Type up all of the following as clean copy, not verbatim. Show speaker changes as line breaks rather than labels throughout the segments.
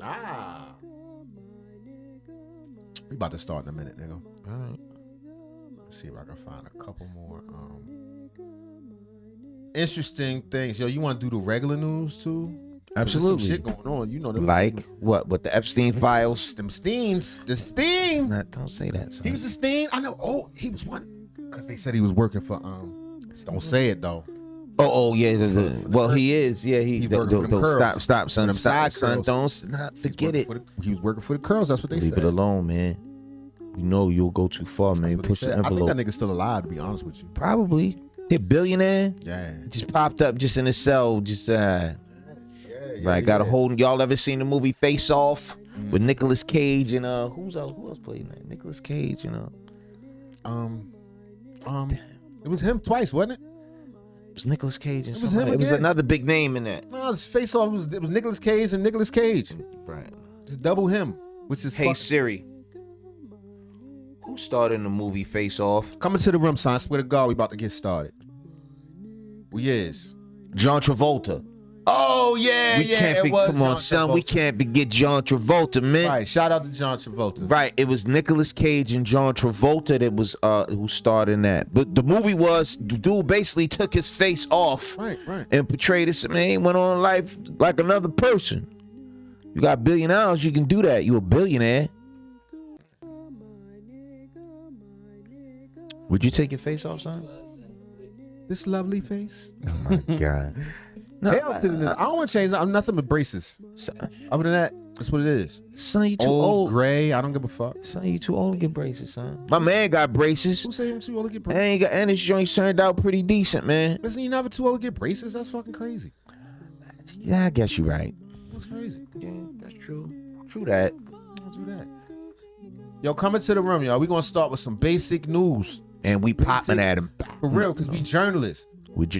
Ah. We about to start in a minute, nigga.
All right.
Let's see if I can find a couple more interesting things. Yo, you want to do the regular news too?
Absolutely.
Some shit going on. You know them.
Like what? With the Epstein files?
Them Steens. The Steen.
Don't say that, son.
He was a Steen. I know. Oh, he was one. Because they said he was working for don't say it though.
Oh yeah. Well, he is. Yeah,
He's working for them curls.
Stop, son.
Them
Stop,
side
son.
curls.
Don't not forget it.
He was working for the curls. That's what they
Leave
said.
it alone, man. You know you'll go too far, man.
That's what
Push
they
the
said. I
envelope.
think that nigga's still alive, to be honest with you.
Probably. He a billionaire.
Yeah.
Just popped up just in a cell. Just right. Got a hold. Y'all ever seen the movie Face Off with Nicolas Cage and who else played that? Nicolas Cage, you know.
It was him twice, wasn't it?
It was Nicolas Cage and
It was him
it was
again.
another big name in that.
No, his Face Off it was Nicolas Cage and Nicolas Cage.
Right.
Just double him, which is
Hey Siri. Who starred in the movie Face Off?
Coming to the room, son. I swear to God, we about to get started. We is.
John Travolta.
Oh yeah,
Come on, son. We can't forget John Travolta, man.
Right. Shout out to John Travolta.
Right. It was Nicolas Cage and John Travolta that was who starred in that. But the movie was the dude basically took his face off,
Right.
and portrayed this man went on life like another person. You got $1 billion, you can do that. You a billionaire. Would you take your face off, son?
This lovely face.
Oh my God. No,
Hell to the- I don't want to change. I'm nothing but braces. Other than that, that's what it is.
Son, you too
Old,
old.
gray. I don't give a fuck.
Son, you too old to get braces, son. My man got braces.
Who say I'm too old to get braces?
And his joints turned out pretty decent, man.
Listen, you're never too old to get braces. That's fucking crazy.
Yeah, I guess you're right.
That's crazy.
Yeah, that's true. True that.
Don't do that. Yo, coming to the room, y'all. We gonna start with some basic news.
And we popping at him.
For real, because we journalists.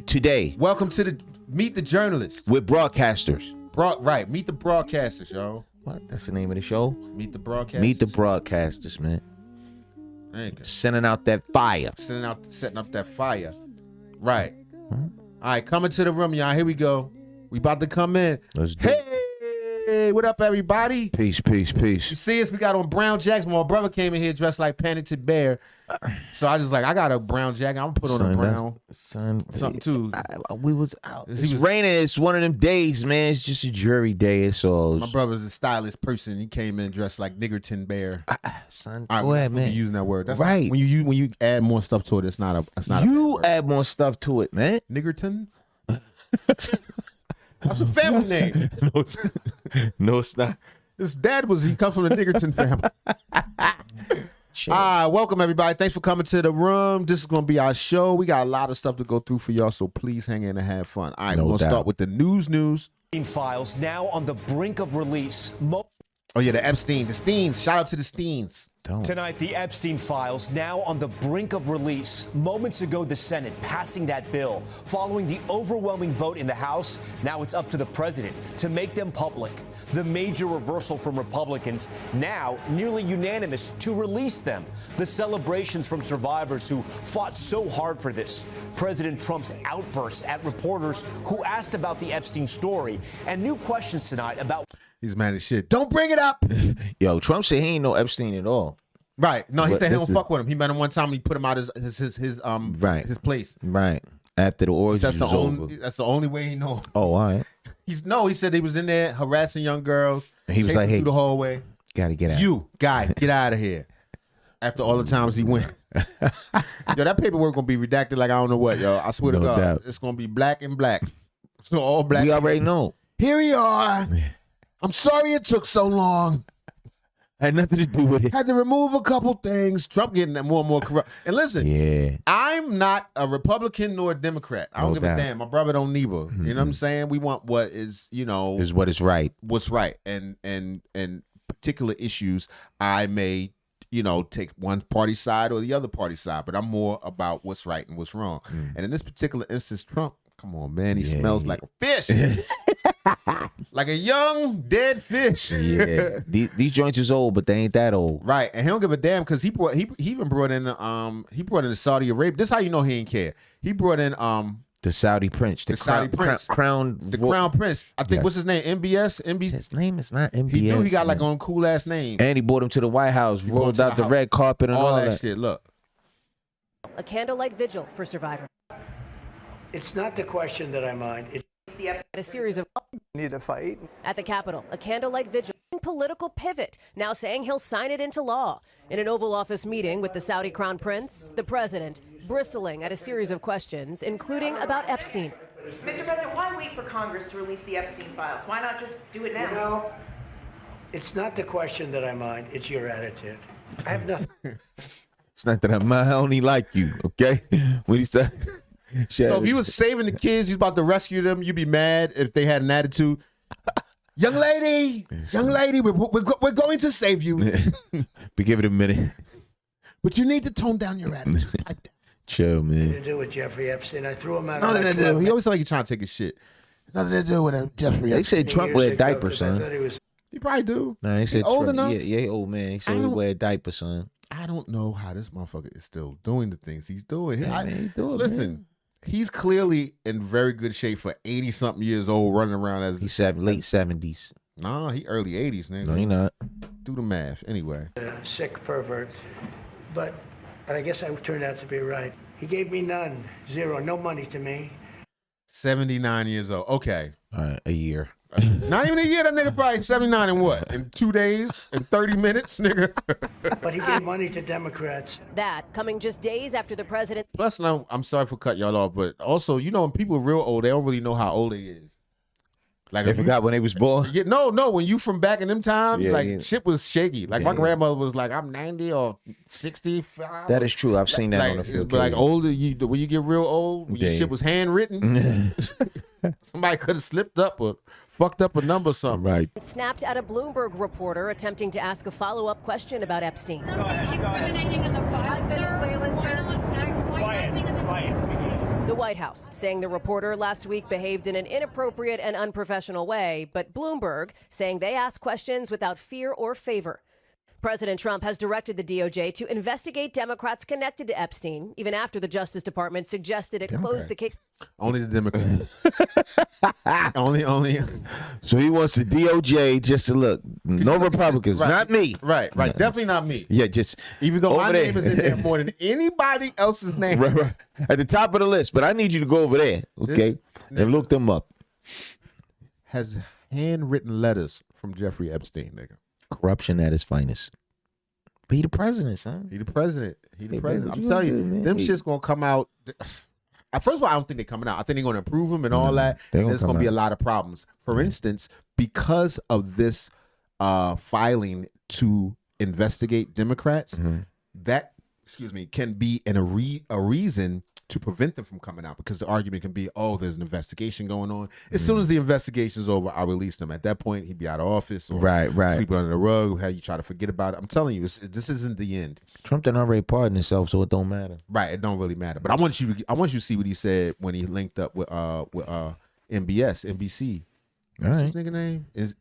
Today,
Welcome to the Meet the Journalists.
we're broadcasters.
Right, Meet the Broadcasters, yo.
What? That's the name of the show?
Meet the Broadcasters.
Meet the broadcasters, man.
There you go.
Sending out that fire.
Setting up that fire. Right. All right, coming to the room, y'all. Here we go. We about to come in.
Let's do it.
Hey, what up, everybody?
Peace.
You see us? We got on brown jackets. My brother came in here dressed like Penitent Bear. So I just like, I got a brown jacket. I'm gonna put on a brown. Something too.
We was out.
He
It's
was-
raining. It's one of them days, man. It's just a dreary day. It's all.
My brother's a stylish person. He came in dressed like Niggerton Bear.
Son,
All right,
go
we're
ahead,
not
man.
using that word. That's
Right.
When you add more stuff to it, it's not a bad word.
Add more stuff to it, man.
Niggerton. That's a family name.
No, it's not.
His dad he comes from the Niggerton family. Welcome everybody. Thanks for coming to the room. This is gonna be our show. We got a lot of stuff to go through for y'all, so please hang in and have fun. All right,
No
we're gonna
doubt.
start with the news.
Files now on the brink of release.
Oh yeah, the Steens. Shout out to the Steens.
Tonight, the Epstein files now on the brink of release. Moments ago, the Senate passing that bill. Following the overwhelming vote in the House, now it's up to the president to make them public. The major reversal from Republicans, now nearly unanimous to release them. The celebrations from survivors who fought so hard for this. President Trump's outburst at reporters who asked about the Epstein story, and new questions tonight about.
He's mad as shit. Don't bring it up.
Yo, Trump said he ain't no Epstein at all.
Right. No, he
But
said he
this
don't
is-
fuck with him. He met him one time. He put him out his place.
Right. After the orgy
That's
was
the
over.
only. That's the only way he know.
Oh, all right.
He said he was in there harassing young girls.
And he was
chasing
like, hey,
through the hallway.
Gotta get out.
You guy, get out of here. After all the times he went. Yo, that paperwork gonna be redacted like I don't know what, yo. I swear to
No
God.
doubt.
It's gonna be black and black. So all black.
We already know.
Here we are. I'm sorry it took so long.
Had nothing to do with it.
Had to remove a couple things. Trump getting more and more corrupt. And listen,
Yeah.
I'm not a Republican nor a Democrat. I don't
No
give
doubt.
a damn. My brother don't neither. You know what I'm saying? We want what is,
Is what is right.
what's right. And particular issues, I may, take one party side or the other party side, but I'm more about what's right and what's wrong. And in this particular instance, Trump, come on, man, he smells like a fish. Like a young dead fish.
Yeah. These joints is old, but they ain't that old.
Right, and he don't give a damn because he even brought in the Saudi Arabia. This is how you know he ain't care. He brought in
The Saudi prince. The
Saudi prince.
Crown
Prince. I think, what's his name? MBS?
His name is not MBS.
He knew he got like on cool ass name.
And he brought him to the White House, rolled out the red carpet and all that
shit. Look.
A candlelight vigil for survivors.
It's not the question that I mind.
A series of
Need to fight.
at the Capitol, a candlelight vigil. Political pivot, now saying he'll sign it into law. In an Oval Office meeting with the Saudi Crown Prince, the president bristling at a series of questions, including about Epstein.
Mr. President, why wait for Congress to release the Epstein files? Why not just do it now?
You know, it's not the question that I mind. It's your attitude. I have nothing.
It's not that I only like you, okay? When he said,
so if he was saving the kids, he's about to rescue them, you'd be mad if they had an attitude. Young lady, we're going to save you.
But give it a minute.
But you need to tone down your attitude.
Chill, man.
To do with Jeffrey Epstein. I threw him out.
Nothing to do. He always sound like he's trying to take his shit. Nothing to do with Jeffrey Epstein.
They said Trump wear a diaper, son.
He probably do.
Nah, he said
old
Trump,
enough.
Yeah, old man. He said he wear a diaper, son.
I don't know how this motherfucker is still doing the things he's doing.
Man, he do it,
Listen,
man.
he's clearly in very good shape for 80-something years old, running around as
He's late 70s.
Nah, he early 80s, nigga.
No, he not.
Do the math. Anyway.
Sick pervert. But I guess I turned out to be right. He gave me none. Zero. No money to me.
79 years old. Okay.
All right, a year.
Not even a year. That nigga probably 79 in what? In 2 days? In 30 minutes, nigga?
But he gave money to Democrats.
That coming just days after the president.
Plus, I'm sorry for cutting y'all off, but also, you know, when people are real old, they don't really know how old they is. Like
They forgot when they was born?
Yeah, no. When you from back in them times, shit was shaky. Like my grandmother was like, I'm 90 or 65.
That is true. I've seen that on a few
But like older, when you get real old, when your shit was handwritten, somebody could have slipped up or fucked up a number or something.
Right.
Snapped at a Bloomberg reporter attempting to ask a follow-up question about Epstein. The White House saying the reporter last week behaved in an inappropriate and unprofessional way, but Bloomberg saying they asked questions without fear or favor. President Trump has directed the DOJ to investigate Democrats connected to Epstein, even after the Justice Department suggested it close the case.
Only the Democrats. only.
So he wants the DOJ just to look. No Republicans.
Right.
Not me.
Right. Definitely not me.
Yeah, just
even though my
there.
name is in there more than anybody else's name.
Right. At the top of the list, but I need you to go over there, okay, and look them up.
Has handwritten letters from Jeffrey Epstein, nigga.
Corruption at its finest. But he the president, son.
He the president.
Hey,
I'm
man,
telling you,
man.
them shit's gonna come out. First of all, I don't think they're coming out. I think they're gonna approve them and all that. There's gonna be a lot of problems. For instance, because of this filing to investigate Democrats, that can be a reason to prevent them from coming out, because the argument can be, oh, there's an investigation going on. As soon as the investigation's over, I'll release them. At that point, he'd be out of office or
Right.
sweep it under the rug, how you try to forget about it. I'm telling you, this isn't the end.
Trump done already pardoned himself, so it don't matter.
Right, it don't really matter. But I want you to see what he said when he linked up with NBC. What's his nigga name? Is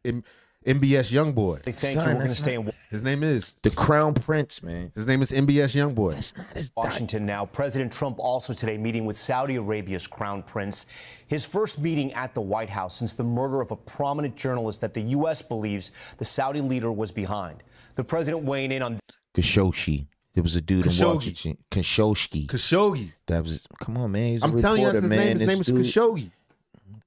MBS Youngboy.
Thank you. We're going to stay in
His name is
The Crown Prince, man.
His name is MBS Youngboy.
That's not his
Washington now. President Trump also today meeting with Saudi Arabia's Crown Prince. His first meeting at the White House since the murder of a prominent journalist that the U.S. believes the Saudi leader was behind. The president weighing in on
Khashoggi. There was a dude in Washington. Khashoggi. That was, come on, man. He's a
I'm telling you, that's his name. His name is Khashoggi.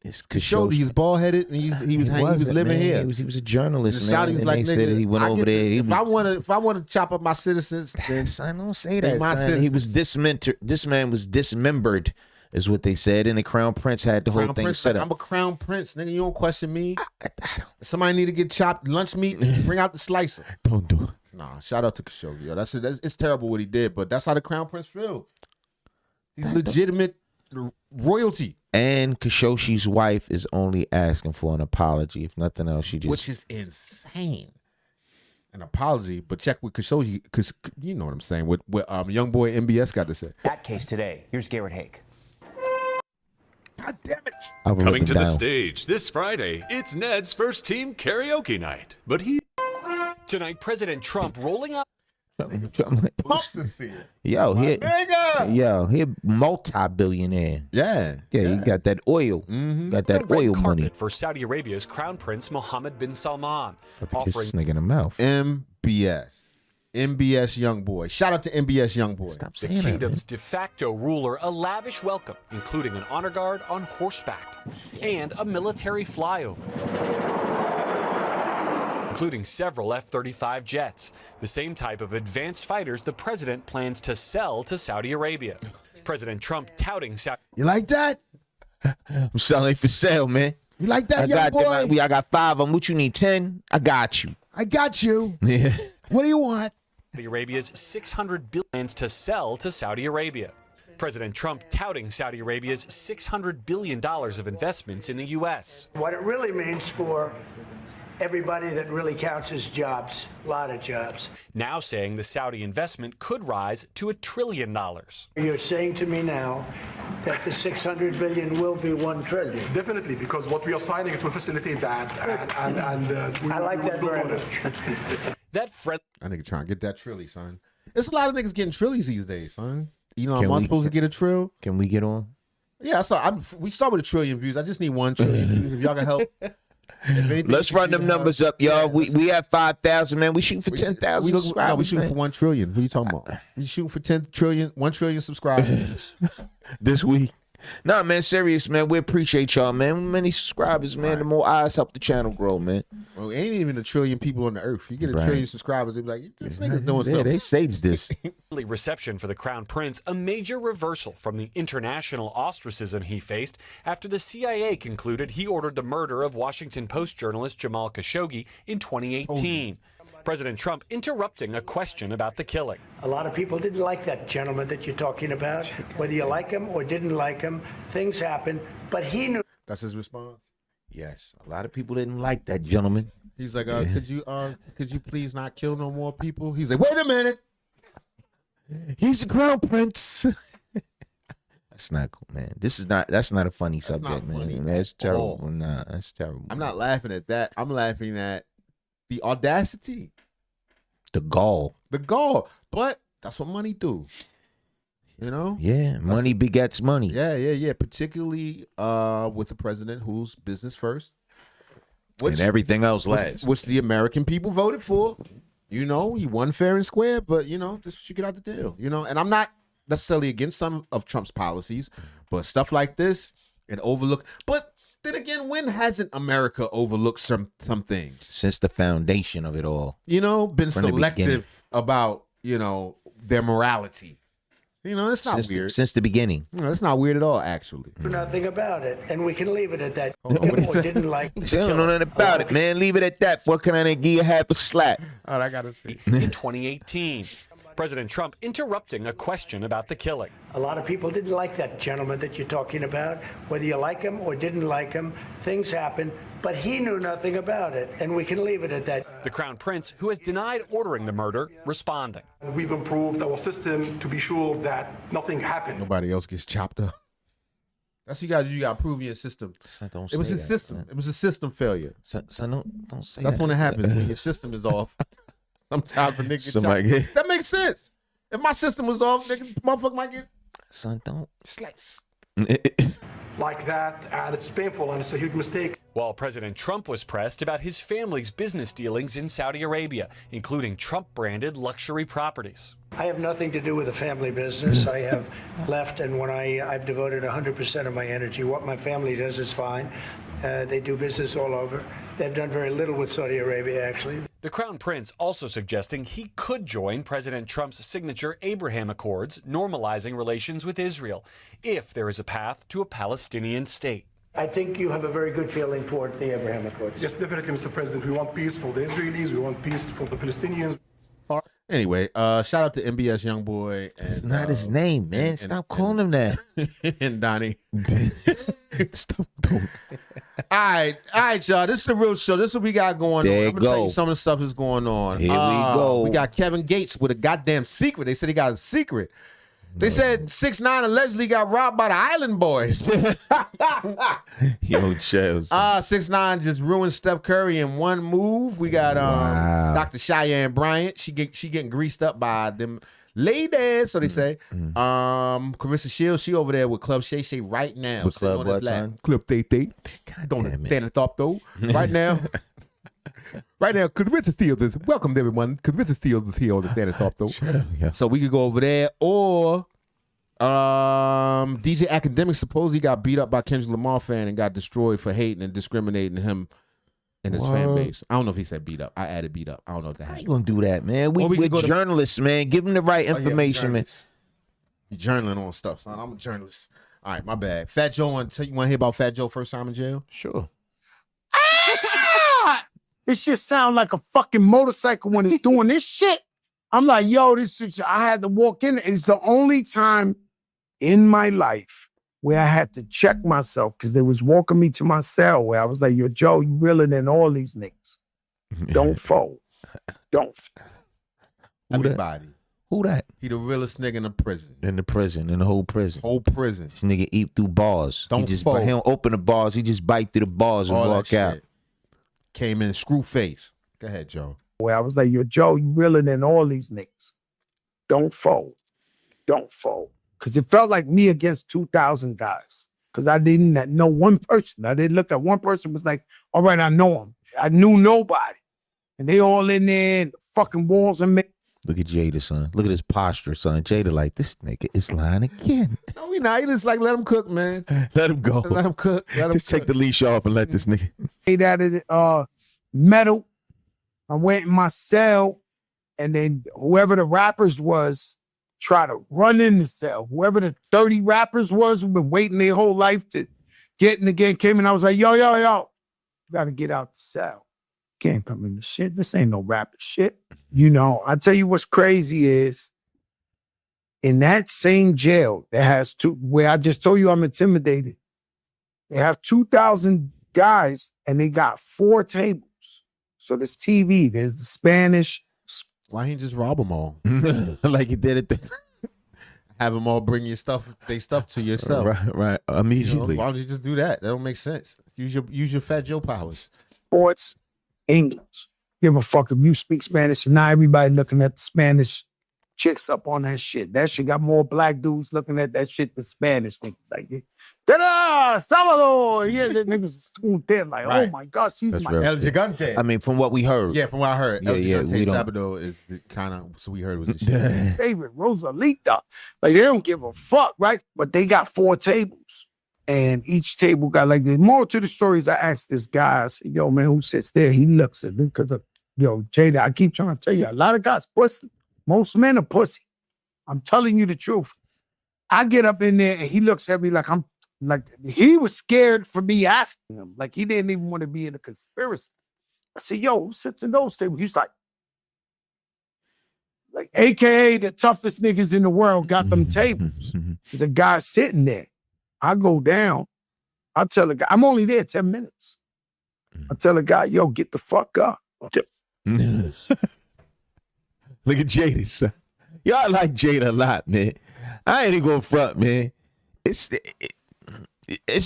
It's
Khashoggi. He's bald headed and he was living here.
He was a journalist.
The Saudi was like, nigga,
he went over there.
If I want to chop up my citizens, then
I don't say that.
my
He was dismembered. This man was dismembered, is what they said, and the Crown Prince had the whole thing set up.
I'm a Crown Prince, nigga. You don't question me. If somebody need to get chopped lunch meat, bring out the slicer.
Don't do it.
Nah, shout out to Khashoggi. Yo, it's terrible what he did, but that's how the Crown Prince feel. He's legitimate royalty.
And Khashoggi's wife is only asking for an apology. If nothing else, she just...
Which is insane. An apology, but check with Khashoggi, because you know what I'm saying, what young boy MBS got to say.
that case today. Here's Garrett Haake.
God damn it.
Coming to the stage this Friday, it's Ned's first team karaoke night. But he...
Tonight, President Trump rolling out
Pumped to see it.
Yo, he multi-billionaire.
Yeah.
You got that oil. Got that
The red
oil
carpet
money.
for Saudi Arabia's Crown Prince Mohammed bin Salman,
Kiss
offering
this nigga in the mouth.
MBS young boy. Shout out to MBS young boy.
Stop
the
saying that, man.
kingdom's de facto ruler a lavish welcome, including an honor guard on horseback and a military flyover, including several F-35 jets, the same type of advanced fighters the president plans to sell to Saudi Arabia. President Trump touting Saudi.
You like that?
I'm selling for sale, man.
You like that,
I
young
got
boy?
I got 5 of them. What you need? 10? I got you.
I got you.
Yeah.
What do you want?
Saudi Arabia's $600 billion to sell to Saudi Arabia. President Trump touting Saudi Arabia's $600 billion of investments in the U.S.
What it really means for everybody that really counts is jobs, a lot of jobs.
Now saying the Saudi investment could rise to $1 trillion.
You're saying to me now that the 600 billion will be 1 trillion.
Definitely, because what we are signing, it will facilitate that, and we
I like that
will
very
build
much.
That friendly
That nigga trying to get that trilly, son. There's a lot of niggas getting trillies these days, son. Elon
Can
Musk
we-
supposed to get a trill.
Can we get on?
Yeah, we start with 1 trillion views. I just need 1 trillion views. If y'all can help.
Let's run them numbers up, y'all. We have 5,000, man. We shooting for 10,000
No,
subscribers.
we shooting
man.
for 1 trillion. What are you talking about? We shooting for 1 trillion subscribers.
This week. Nah, man, serious, man. We appreciate y'all, man. Many subscribers, man. The more eyes help the channel grow, man.
Well, ain't even 1 trillion people on the earth. You get a
Right.
trillion subscribers, they be like, this nigga's doing
Yeah,
stuff.
they saged this.
reception for the Crown Prince, a major reversal from the international ostracism he faced after the CIA concluded he ordered the murder of Washington Post journalist Jamal Khashoggi in 2018. President Trump interrupting a question about the killing.
A lot of people didn't like that gentleman that you're talking about. Whether you like him or didn't like him, things happen. But he knew.
That's his response.
Yes, a lot of people didn't like that gentleman.
He's like, could you please not kill no more people? He's like, wait a minute.
He's the crown prince. That's not cool, man. That's not a funny subject,
not
man.
funny
That's
at
terrible.
all.
Nah, that's terrible.
I'm not laughing at that. I'm laughing at the audacity,
the gall.
the gall. But that's what money do. You know?
Yeah, money begets money.
Yeah. Particularly with the president who's business first.
And everything else last.
Which the American people voted for. You know, he won fair and square, but you know, this should get out the deal. You know, and I'm not necessarily against some of Trump's policies, but stuff like this and overlook. But then again, when hasn't America overlooked some things?
Since the foundation of it all.
You know, been
From the beginning.
selective about, you know, their morality. You know, it's not weird.
Since the beginning.
No, it's not weird at all, actually.
Nothing about it, and we can leave it at that.
Hold on, what he
Or
said?
didn't like.
I don't know nothing about it, man. Leave it at that. What can I give you half a slap?
All right, I gotta see.
In 2018, President Trump interrupting a question about the killing.
A lot of people didn't like that gentleman that you're talking about. Whether you like him or didn't like him, things happen. But he knew nothing about it, and we can leave it at that.
The Crown Prince, who has denied ordering the murder, responding.
we've improved our system to be sure that nothing happened.
Nobody else gets chopped up. That's what you got to do. You got to prove your system.
Son, don't
It was
say
a
that,
system.
son.
It was a system failure.
Son, don't say
That's
that.
when it happens, when your system is off. Sometimes a nigga get
Somebody
chopped.
get-
That makes sense. If my system was off, nigga, motherfucker might get
Son, don't.
sliced.
Like that, and it's painful, and it's a huge mistake.
While President Trump was pressed about his family's business dealings in Saudi Arabia, including Trump-branded luxury properties.
I have nothing to do with the family business. I have left, and when I've devoted 100% of my energy. What my family does is fine. They do business all over. They've done very little with Saudi Arabia, actually.
The Crown Prince also suggesting he could join President Trump's signature Abraham Accords, normalizing relations with Israel, if there is a path to a Palestinian state.
I think you have a very good feeling toward the Abraham Accords.
Yes, definitely, Mr. President. We want peace for the Israelis. We want peace for the Palestinians.
Anyway, shout out to MBS Youngboy. And,
It's not his name, man. Stop calling him that.
and Donnie.
Stop. Don't.
All right, y'all. This is the real show. This is what we got going
There
on.
you
I'm gonna tell
go.
you some of the stuff that's going on.
Here we go.
We got Kevin Gates with a goddamn secret. They said he got a secret. They said 6ix9ine allegedly got robbed by the Island Boys.
Yo, Chels.
6ix9ine just ruined Steph Curry in one move. We got Dr. Chyanne Bryant. She getting greased up by them ladies, so they say. Carissa Shields, she over there with Club Shay Shay right now.
With Club what, son?
Club Tay Tay. Don't stand and thought though. Right now. Right now, Carissa Shields is welcome everyone. Carissa Shields is here on the Stand and Thought though.
Yeah.
So we could go over there, or DJ Academic supposedly got beat up by Kendrick Lamar fan and got destroyed for hating and discriminating him and his fan base. I don't know if he said beat up. I added beat up. I don't know if that
How
happened.
you gonna do that, man? We're journalists, man. Give them the right information, man.
You're journaling on stuff, son. I'm a journalist. All right, my bad. Fat Joe, you want to hear about Fat Joe first time in jail?
Sure.
This shit sound like a fucking motorcycle when it's doing this shit. I'm like, yo, this is, I had to walk in. It's the only time in my life where I had to check myself because they was walking me to my cell where I was like, yo, Joe, you realer than all these niggas. Don't fold. Don't.
Everybody.
Who that?
He the realest nigga in the prison.
In the whole prison.
Whole prison.
This nigga eat through bars.
Don't
he
fold.
He don't open the bars. He just bite through the bars and
All
walk
that
out.
shit. Came in screw face. Go ahead, Joe.
Where I was like, yo, Joe, you realer than all these niggas. Don't fold. Don't fold. Because it felt like me against 2,000 guys. Because I didn't know one person. I didn't look at one person was like, all right, I know him. I knew nobody. And they all in there and fucking walls and me.
Look at Jada, son. Look at his posture, son. Jada like, this nigga is lying again.
No, we not. He just like, let him cook, man.
Let him go.
Let him cook.
Just take the leash off and let this nigga.
Made out of metal. I went in my cell, and then whoever the rappers was, try to run in the cell. Whoever the 30 rappers was, who've been waiting their whole life to get in again, came in. I was like, yo, you gotta get out the cell. Can't come in the shit. This ain't no rapper shit. You know, I tell you what's crazy is in that same jail that has where I just told you I'm intimidated, they have 2,000 guys and they got 4 tables. So there's TV, there's the Spanish.
Why he just rob them all?
Like he did it.
Have them all bring your stuff, they stuff to yourself.
Right. Immediately.
Why don't you just do that? That don't make sense. Use your Fat Joe powers.
Sports, English. Give a fuck if you speak Spanish. And now everybody looking at the Spanish chicks up on that shit. That shit got more black dudes looking at that shit than Spanish niggas. Like, ta-da! Salvador! Yeah, that niggas school dead. Like,
Right.
oh my gosh, she's
That's
my
real.
El Gigante.
I mean, from what we heard.
Yeah, from what I heard.
Yeah,
El Gigante
we don't-
Salvador is the kind of, so we heard was the shit.
favorite, Rosalita. Like, they don't give a fuck, right? But they got 4 tables. And each table got like the more to the stories. I asked this guy, I said, yo, man, who sits there? He looks at me because of, yo, Jada, I keep trying to tell you, a lot of guys pussy. Most men are pussy. I'm telling you the truth. I get up in there and he looks at me like I'm like he was scared for me asking him. Like he didn't even want to be in a conspiracy. I said, yo, who sits in those tables? He's like AKA the toughest niggas in the world got them tables. There's a guy sitting there. I go down. I tell the guy, I'm only there 10 minutes. I tell the guy, yo, get the fuck up.
Look at Jada, son. Y'all like Jada a lot, man. I ain't even gonna front, man. It's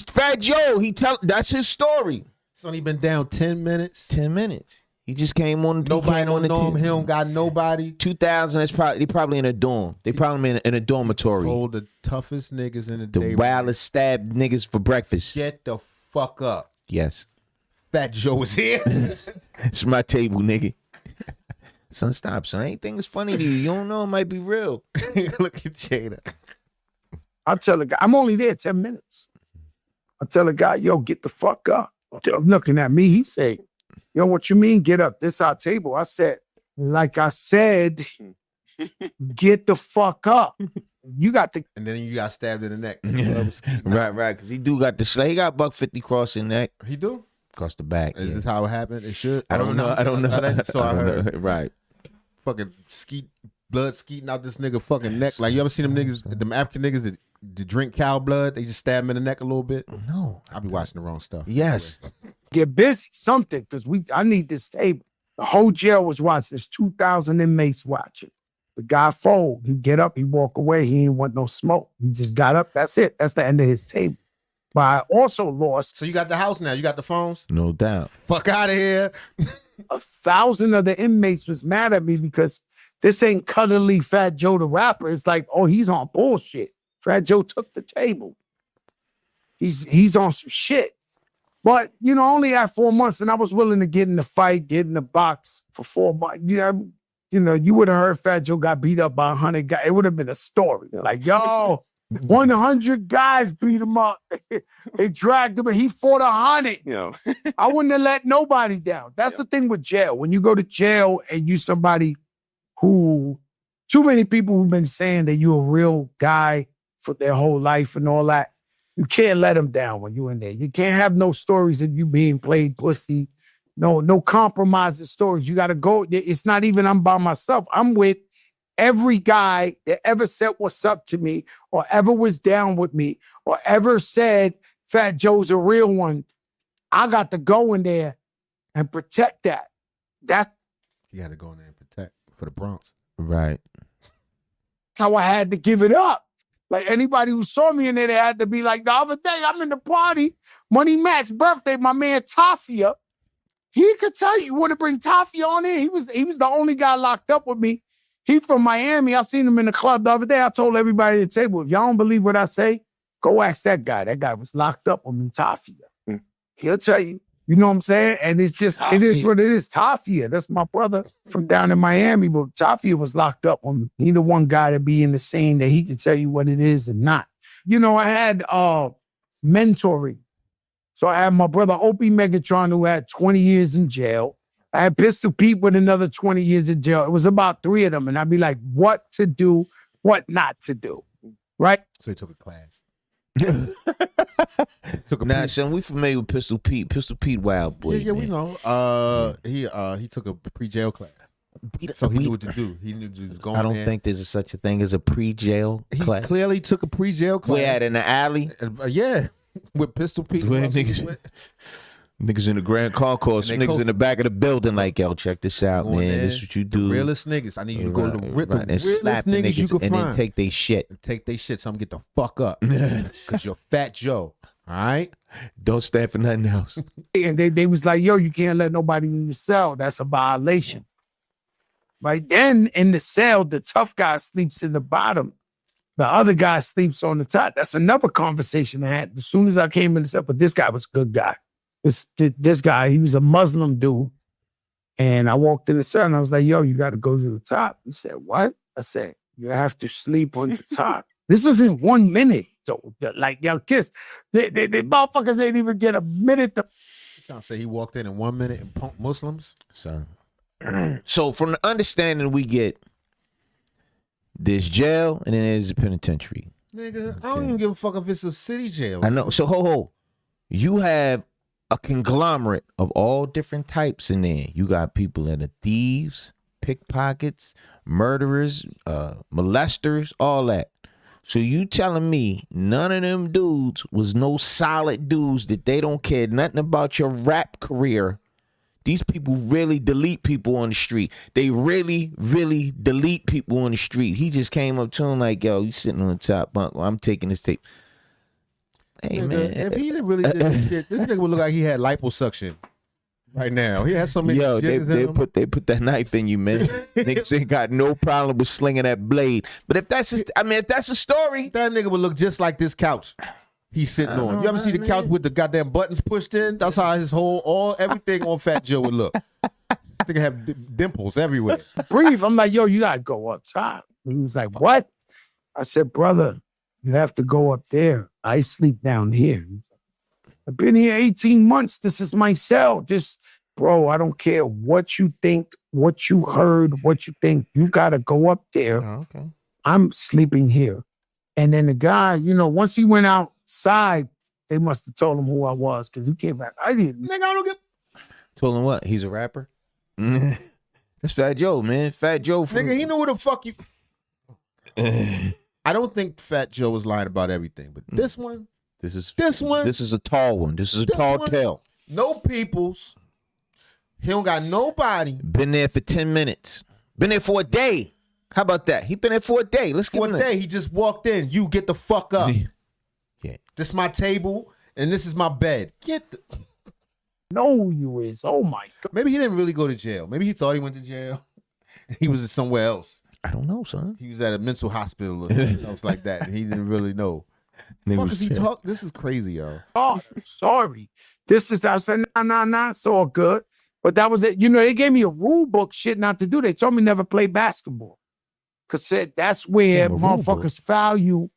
Fat Joe. That's his story.
It's only been down 10 minutes.
10 minutes. He just came on.
Nobody don't know him. He don't got nobody.
2,000. They probably in a dorm. They probably in a dormitory.
All the toughest niggas in the
The
day.
wildest stabbed niggas for breakfast.
Get the fuck up.
Yes.
Fat Joe is here.
It's my table, nigga. Son, stop, son. Anything is funny to you. You don't know it might be real.
Look at Jada.
I tell the guy, I'm only there 10 minutes. I tell the guy, yo, get the fuck up. Looking at me, he say, yo, what you mean get up? This our table. I said, like I said, get the fuck up. You got the...
And then you got stabbed in the neck.
Right. Because he do got the... He got $150 cross in neck.
He do?
Across the back.
Is this how it happened? It should.
I don't know.
So I heard.
Right.
Fucking blood skeeting out this nigga fucking neck. Like you ever seen them niggas, them African niggas that drink cow blood? They just stab him in the neck a little bit.
No.
I be watching the wrong stuff.
Yes.
Get busy, something, because I need this table. The whole jail was watching. There's 2,000 inmates watching. The guy fold. He get up, he walk away. He ain't want no smoke. He just got up. That's it. That's the end of his table. But I also lost.
So you got the house now. You got the phones?
No doubt.
Fuck out of here.
1,000 of the inmates was mad at me because this ain't cuddly Fat Joe the rapper. It's like, oh, he's on bullshit. Fat Joe took the table. He's on some shit. But, you know, only at 4 months, and I was willing to get in the fight, get in the box for 4 months. Yeah, you know, you would have heard Fat Joe got beat up by 100 guys. It would have been a story. Like, yo, 100 guys beat him up. They dragged him, and he fought 100.
You know.
I wouldn't have let nobody down. That's the thing with jail. When you go to jail and you somebody who, too many people who've been saying that you're a real guy for their whole life and all that, you can't let them down when you're in there. You can't have no stories of you being played pussy. No compromising stories. You got to go. It's not even I'm by myself. I'm with every guy that ever said what's up to me or ever was down with me or ever said Fat Joe's a real one. I got to go in there and protect that. That's
You got to go in there and protect for the Bronx.
Right.
how I had to give it up. Like anybody who saw me in there, they had to be like, the other day, I'm in the party, Money Matt's birthday, my man Tafia. He could tell you want to bring Tafia on in. He was the only guy locked up with me. He from Miami. I seen him in the club the other day. I told everybody at the table, if y'all don't believe what I say, go ask that guy. That guy was locked up with me, Tafia. He'll tell you. You know what I'm saying? And it's just, Tafia. It is what it is. Tafia, that's my brother from down in Miami, but Tafia was locked up on me. He the one guy to be in the scene that he could tell you what it is and not. You know, I had mentoring. So I had my brother Opie Megatron, who had 20 years in jail. I had Pistol Pete with another 20 years in jail. It was about 3 of them. And I'd be like, what to do, what not to do. Right?
So he took a class.
Now, son, we familiar with Pistol Pete. Pistol Pete, wild boy.
Yeah,
man.
we know. He took a pre-jail class. So he knew what to do. He knew to go
I don't think there's such a thing as a pre-jail class.
He clearly took a pre-jail class.
Where at, in the alley?
Yeah. With Pistol Pete.
Niggas in the Grand Concourse, niggas in the back of the building like, yo, check this out, man. This is what you do.
The realest niggas. I need you to go to the
right. And slap the niggas and then take they shit.
Take they shit so I'm get the fuck up. Because you're Fat Joe. All right?
Don't stand for nothing else.
And they was like, yo, you can't let nobody in your cell. That's a violation. Right then, in the cell, the tough guy sleeps in the bottom. The other guy sleeps on the top. That's another conversation I had as soon as I came in the cell. But this guy was a good guy. This guy, he was a Muslim dude. And I walked in the cell and I was like, yo, you got to go to the top. He said, what? I said, you have to sleep on the top. This isn't 1 minute. So, like, yo, Kiss, the motherfuckers ain't even get a minute to.
You trying to say he walked in 1 minute and punked Muslims?
So from the understanding we get, there's jail and then there's a penitentiary.
Nigga, I don't even give a fuck if it's a city jail.
I know. So, ho. You have a conglomerate of all different types in there. You got people that are thieves, pickpockets, murderers, molesters, all that. So you telling me none of them dudes was no solid dudes that they don't care nothing about your rap career. These people really delete people on the street. They really, really delete people on the street. He just came up to him like, yo, you sitting on the top bunk. Well, I'm taking this tape. Hey,
nigga,
man.
If he didn't really do this shit, this nigga would look like he had liposuction right now. He has so many
they put that knife in you, man. Niggas ain't got no problem with slinging that blade. But if that's a story,
that nigga would look just like this couch he's sitting on. You ever see the couch with the goddamn buttons pushed in? That's how his everything on Fat Joe would look. Nigga have dimples everywhere.
Brief. I'm like, yo, you gotta go up top. He was like, what? I said, brother, you have to go up there. I sleep down here. I've been here 18 months. This is my cell. Bro, I don't care what you think, what you heard, what you think. You got to go up there.
Oh, okay.
I'm sleeping here. And then the guy, once he went outside, they must have told him who I was because he came back. I didn't.
Nigga, I don't get.
Told him what? He's a rapper? That's Fat Joe, man. Fat Joe.
Nigga, he knew where the fuck you. I don't think Fat Joe was lying about everything, but this one.
This is a tall one. This is a tall tale.
No peoples. He don't got nobody.
Been there for 10 minutes. Been there for a day. How about that? He been there for a day. Let's give
For
him
a
that.
day, he just walked in. You get the fuck up.
Yeah.
This is my table, and this is my bed. Get the...
Know who you is. Oh my God.
Maybe he didn't really go to jail. Maybe he thought he went to jail. He was somewhere else.
I don't know, son.
He was at a mental hospital or something else like that, and he didn't really know. Fuck is he talk? This is crazy, yo.
Oh, sorry. I said, nah, it's all good. But that was it. You know, they gave me a rule book shit not to do. They told me never play basketball. Because that's where motherfuckers foul you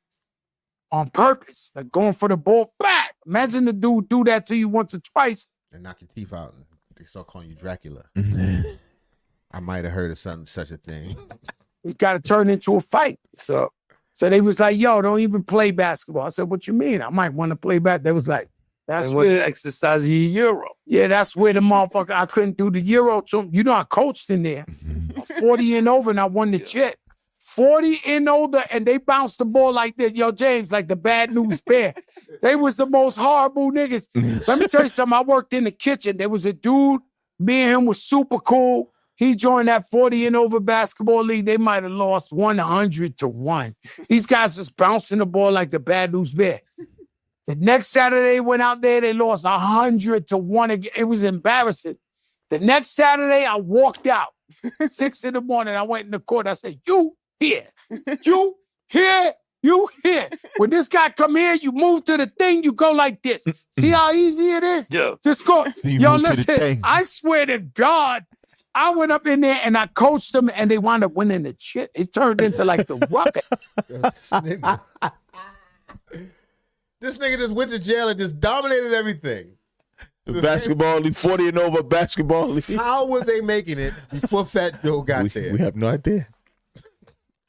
on purpose. Like going for the ball back. Imagine the dude do that to you once or twice.
And knock your teeth out, and they start calling you Dracula. I might have heard of such a thing.
It got to turn into a fight. So they was like, yo, don't even play basketball. I said, what you mean? I might want to play back. They was like, that's where
exercise your Euro.
Yeah, that's where the motherfucker, I couldn't do the Euro to him. You know, I coached in there. 40 and over, and I won the chip. 40 and older, and they bounced the ball like this. Yo, James, like the bad news bear. They was the most horrible niggas. Let me tell you something. I worked in the kitchen. There was a dude, me and him was super cool. He joined that 40 and over basketball league. They might have lost 100-1. These guys was bouncing the ball like the bad news bear. The next Saturday they went out there, they lost 100-1 again. It was embarrassing. The next Saturday, I walked out. 6 in the morning, I went in the court. I said, you here. You here. You here. When this guy come here, you move to the thing, you go like this. See how easy it is?
Yeah.
Just go.
So
Yo, listen, I swear to God, I went up in there and I coached them and they wound up winning the chip. It turned into like the rocket.
This nigga just went to jail and just dominated everything.
The basketball league, 40 and over basketball league.
How was they making it before Fat Joe got there?
We have no idea.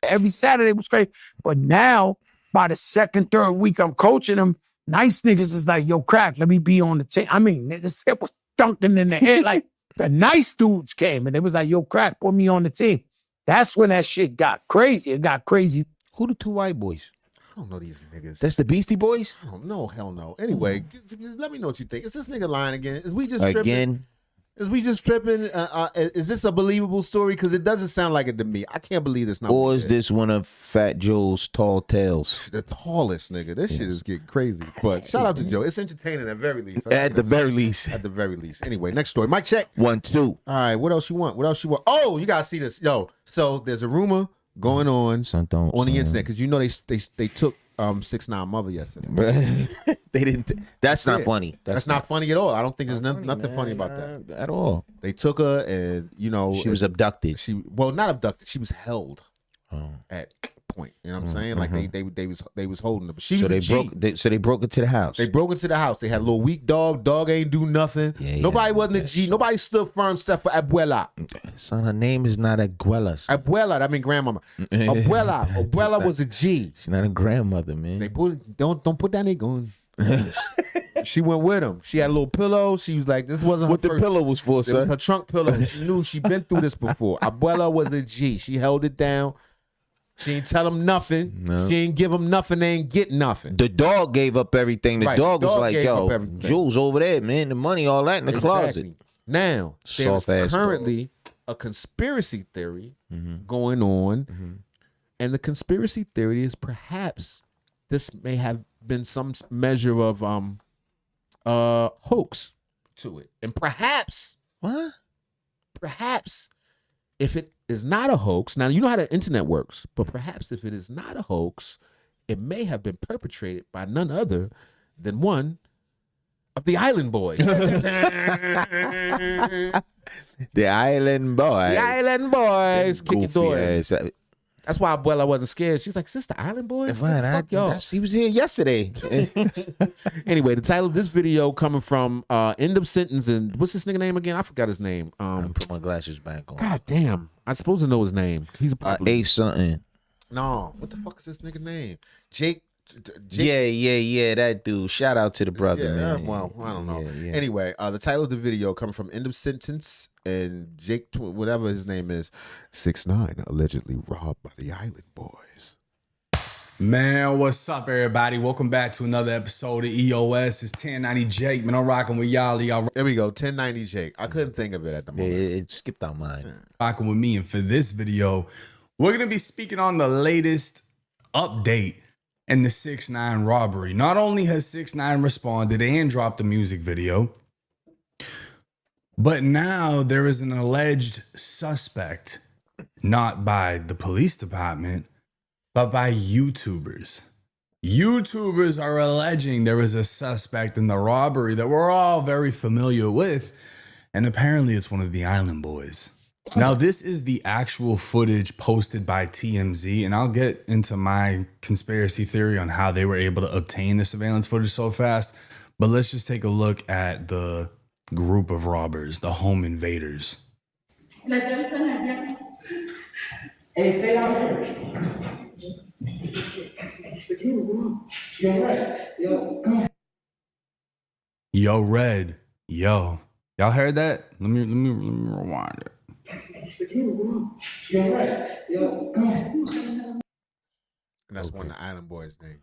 Every Saturday was crazy. But now, by the second, third week I'm coaching them, nice niggas is like, yo, Crack, let me be on the team. I mean, niggas it was dunking in the head. Like, the nice dudes came and they was like, yo, Crack, put me on the team. That's when that shit got crazy. It got crazy.
Who the two white boys?
I don't know these niggas.
That's the Beastie Boys?
I don't know. Hell no. Anyway, let me know what you think. Is this nigga lying again? Is we just tripping?
Again?
Is we just tripping? Is this a believable story? Because it doesn't sound like it to me. I can't believe this.
Or is this one of Fat Joe's tall tales?
The tallest nigga. This shit is getting crazy. But shout out to Joe. It's entertaining at very least.
At the very least.
At the very least. Anyway, next story. Mic check.
1, 2.
All right. What else you want? What else you want? Oh, you gotta see this. Yo. So there's a rumor going on the internet because you know they took 6ix9ine mother yesterday.
They didn't. That's not funny.
That's not funny at all. I don't think there's nothing funny about that
at all.
They took her, and you know
she was abducted.
Not abducted. She was held at point. You know what I'm saying? Like they was holding her. But she was a G.
So they broke into the house.
They broke into the house. They had a little weak dog. Dog ain't do nothing. Nobody wasn't a G. Nobody stood firm except for Abuela.
Son, her name is not Abuela.
Abuela, I mean grandmama. Abuela was a G.
She's not a grandmother, man.
They don't put that nigga on. She went with him. She had a little pillow. She was like, this wasn't
what
her
the
first.
pillow was for,
It
son.
was her trunk pillow. She knew she'd been through this before. Abuela was a G. She held it down. She ain't tell him nothing.
No.
She ain't give him nothing. They ain't get nothing.
The dog gave up everything. The dog was like, yo, Jules over there, man. The money, all that in the closet.
Now, there's
Soft-ass
currently a conspiracy theory going on. And the conspiracy theory is perhaps this may have been some measure of hoax to it. And perhaps, if it is not a hoax, now you know how the internet works, but perhaps if it is not a hoax, it may have been perpetrated by none other than one of the Island Boys.
The Island Boys.
The Island Boys. Kick your door.
Ass.
That's why Abuela wasn't scared. She's like, sister, Island Boys? Fuck y'all.
She was here yesterday.
Anyway, the title of this video coming from End of Sentence, and what's this nigga name again? I forgot his name.
I put my glasses back on.
God damn. I'm supposed to know his name. He's a popular.
Ace something.
No. What the fuck is this nigga name? Jake.
Yeah, that dude. Shout out to the brother, man.
Well, I don't know.
Yeah.
Anyway, the title of the video coming from End of Sentence, and Jake, whatever his name is, 6ix9ine allegedly robbed by the Island Boys.
Man, what's up, everybody? Welcome back to another episode of EOS. It's 1090 Jake, man. I'm rocking with y'all.
There we go, 1090 Jake. I couldn't think of it at the moment.
It skipped our mind.
Rocking with me, and for this video, We're going to be speaking on the latest update in the 6ix9ine robbery. Not only has 6ix9ine responded and dropped a music video, but now there is an alleged suspect, not by the police department, but by YouTubers. YouTubers are alleging there is a suspect in the robbery that we're all very familiar with, and apparently it's one of the Island Boys. Now, this is the actual footage posted by TMZ, and I'll get into my conspiracy theory on how they were able to obtain the surveillance footage so fast, but let's just take a look at the group of robbers, the home invaders. Yo, Red. Yo. Y'all heard that? Let me rewind it.
And that's one of the Island Boys' name.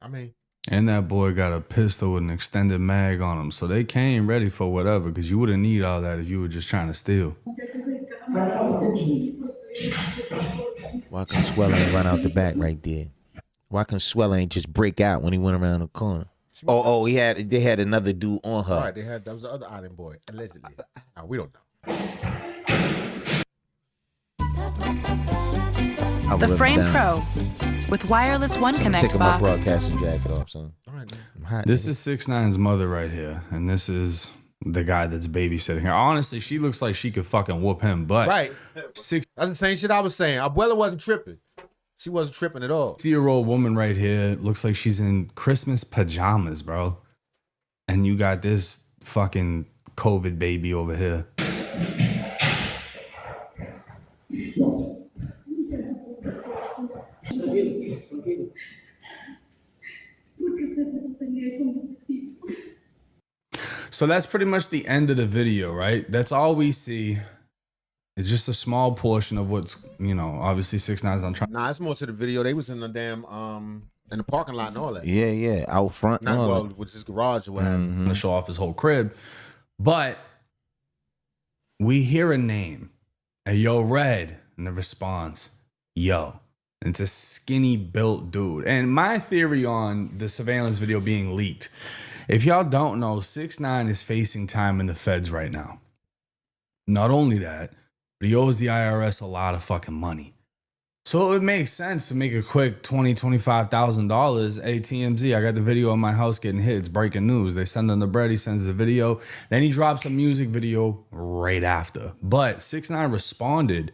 I mean,
and that boy got a pistol with an extended mag on him, so they came ready for whatever, because you wouldn't need all that if you were just trying to steal.
Why can Swell ain't run out the back right there? Why can Swell ain't just break out when he went around the corner? Oh, they had another dude on her.
All right, that was the other Island Boy, allegedly. We don't know.
The Frame Pro with wireless One Connect
taking
box.
my broadcasting jacket off, son.
All right,
I'm hot,
This
nigga.
is 6ix9ine's mother right here, and this is the guy that's babysitting her. Honestly, she looks like she could fucking whoop him, but
right. That's the same shit I was saying. Abuela wasn't tripping. She wasn't tripping at all.
60-year-old woman right here looks like she's in Christmas pajamas, bro. And you got this fucking COVID baby over here. So that's pretty much the end of the video, right? That's all we see. It's just a small portion of what's, obviously 6ix9ine's on trial.
Nah, it's more to the video. They was in the damn in the parking lot and all that.
Yeah, out front.
Not well, with his garage or whatever.
To show off his whole crib. But we hear a name, a Yo Red, and the response, yo. And it's a skinny built dude. And my theory on the surveillance video being leaked, if y'all don't know, 6ix9ine is facing time in the feds right now. Not only that, but he owes the IRS a lot of fucking money. So it would make sense to make a quick $20,000, $25,000. Hey, TMZ, I got the video of my house getting hit. It's breaking news. They send him the bread. He sends the video. Then he drops a music video right after. But 6ix9ine responded.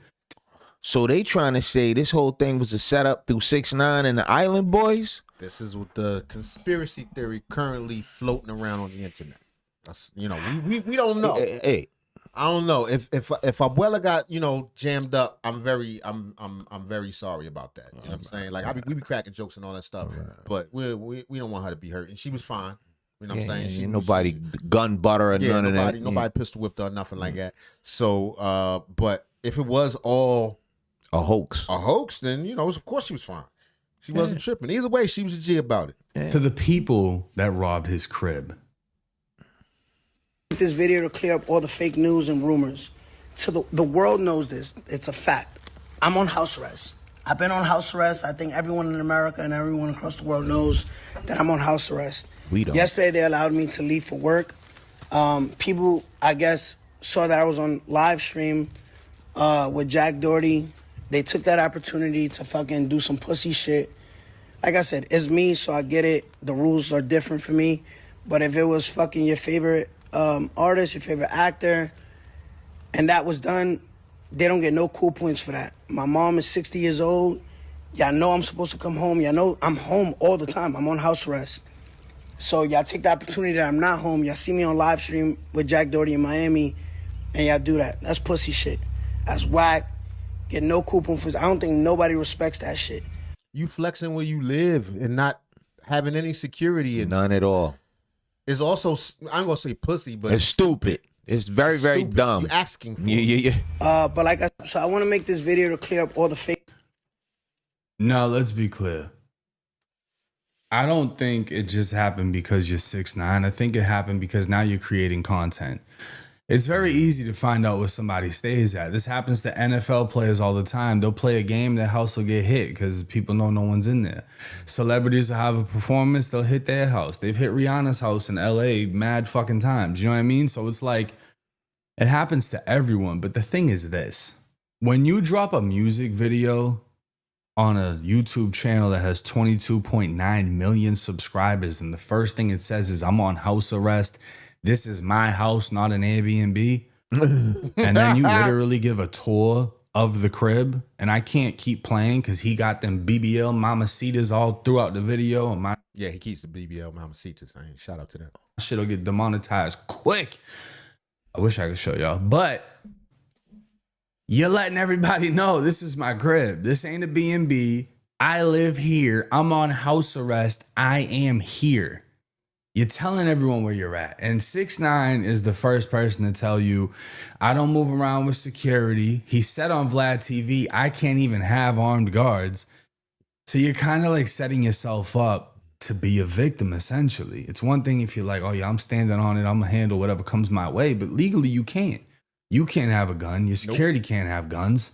So they trying to say this whole thing was a setup through 6ix9ine and the Island Boys?
This is what the conspiracy theory currently floating around on the internet. That's, we don't know.
Hey.
I don't know if Abuela got jammed up. I'm very sorry about that. You know what I'm saying? Like we be cracking jokes and all that stuff, but we don't want her to be hurt, and she was fine. You know what I'm saying?
Nobody gun butter or none of that.
Nobody pistol whipped her or nothing like that. So, but if it was all
a hoax,
then of course she was fine. She wasn't tripping. Either way, she was a G about it.
To the people that robbed his crib.
This video to clear up all the fake news and rumors. So the world knows this. It's a fact. I'm on house arrest. I've been on house arrest. I think everyone in America and everyone across the world knows that I'm on house arrest.
We don't.
Yesterday, they allowed me to leave for work. People, I guess, saw that I was on live stream with Jack Doherty. They took that opportunity to fucking do some pussy shit. Like I said, it's me, so I get it. The rules are different for me. But if it was fucking your favorite artist, your favorite actor, and that was done, they don't get no cool points for that. My mom is 60 years old. Y'all know I'm supposed to come home. Y'all know I'm home all the time. I'm on house arrest. So y'all take the opportunity that I'm not home. Y'all see me on live stream with Jack Doherty in Miami, and y'all do that. That's pussy shit. That's whack. Get no cool points. I don't think nobody respects that shit.
You flexing where you live and not having any security.
None at all.
It's also, I'm gonna say pussy, but
it's stupid. It's very, very dumb.
You asking for
Yeah.
But like I want to make this video to clear up all the fake.
No, let's be clear. I don't think it just happened because you're 6ix9ine. I think it happened because now you're creating content. It's very easy to find out where somebody stays at. This happens to NFL players all the time. They'll play a game, their house will get hit because people know no one's in there. Celebrities will have a performance, they'll hit their house. They've hit Rihanna's house in LA mad fucking times. You know what I mean? So it's like, it happens to everyone. But the thing is this. When you drop a music video on a YouTube channel that has 22.9 million subscribers, and the first thing it says is, I'm on house arrest. This is my house, not an Airbnb. And then you literally give a tour of the crib, and I can't keep playing because he got them BBL mamacitas all throughout the video. And
yeah, he keeps the BBL mamacitas. I ain't shout out to that.
Shit'll get demonetized quick. I wish I could show y'all, but you're letting everybody know this is my crib. This ain't a B&B. I live here. I'm on house arrest. I am here. You're telling everyone where you're at. And 6ix9ine is the first person to tell you, I don't move around with security. He said on Vlad TV, I can't even have armed guards. So you're kind of like setting yourself up to be a victim, essentially. It's one thing if you're like, oh yeah, I'm standing on it. I'm going to handle whatever comes my way. But legally, you can't. You can't have a gun. Your security can't have guns.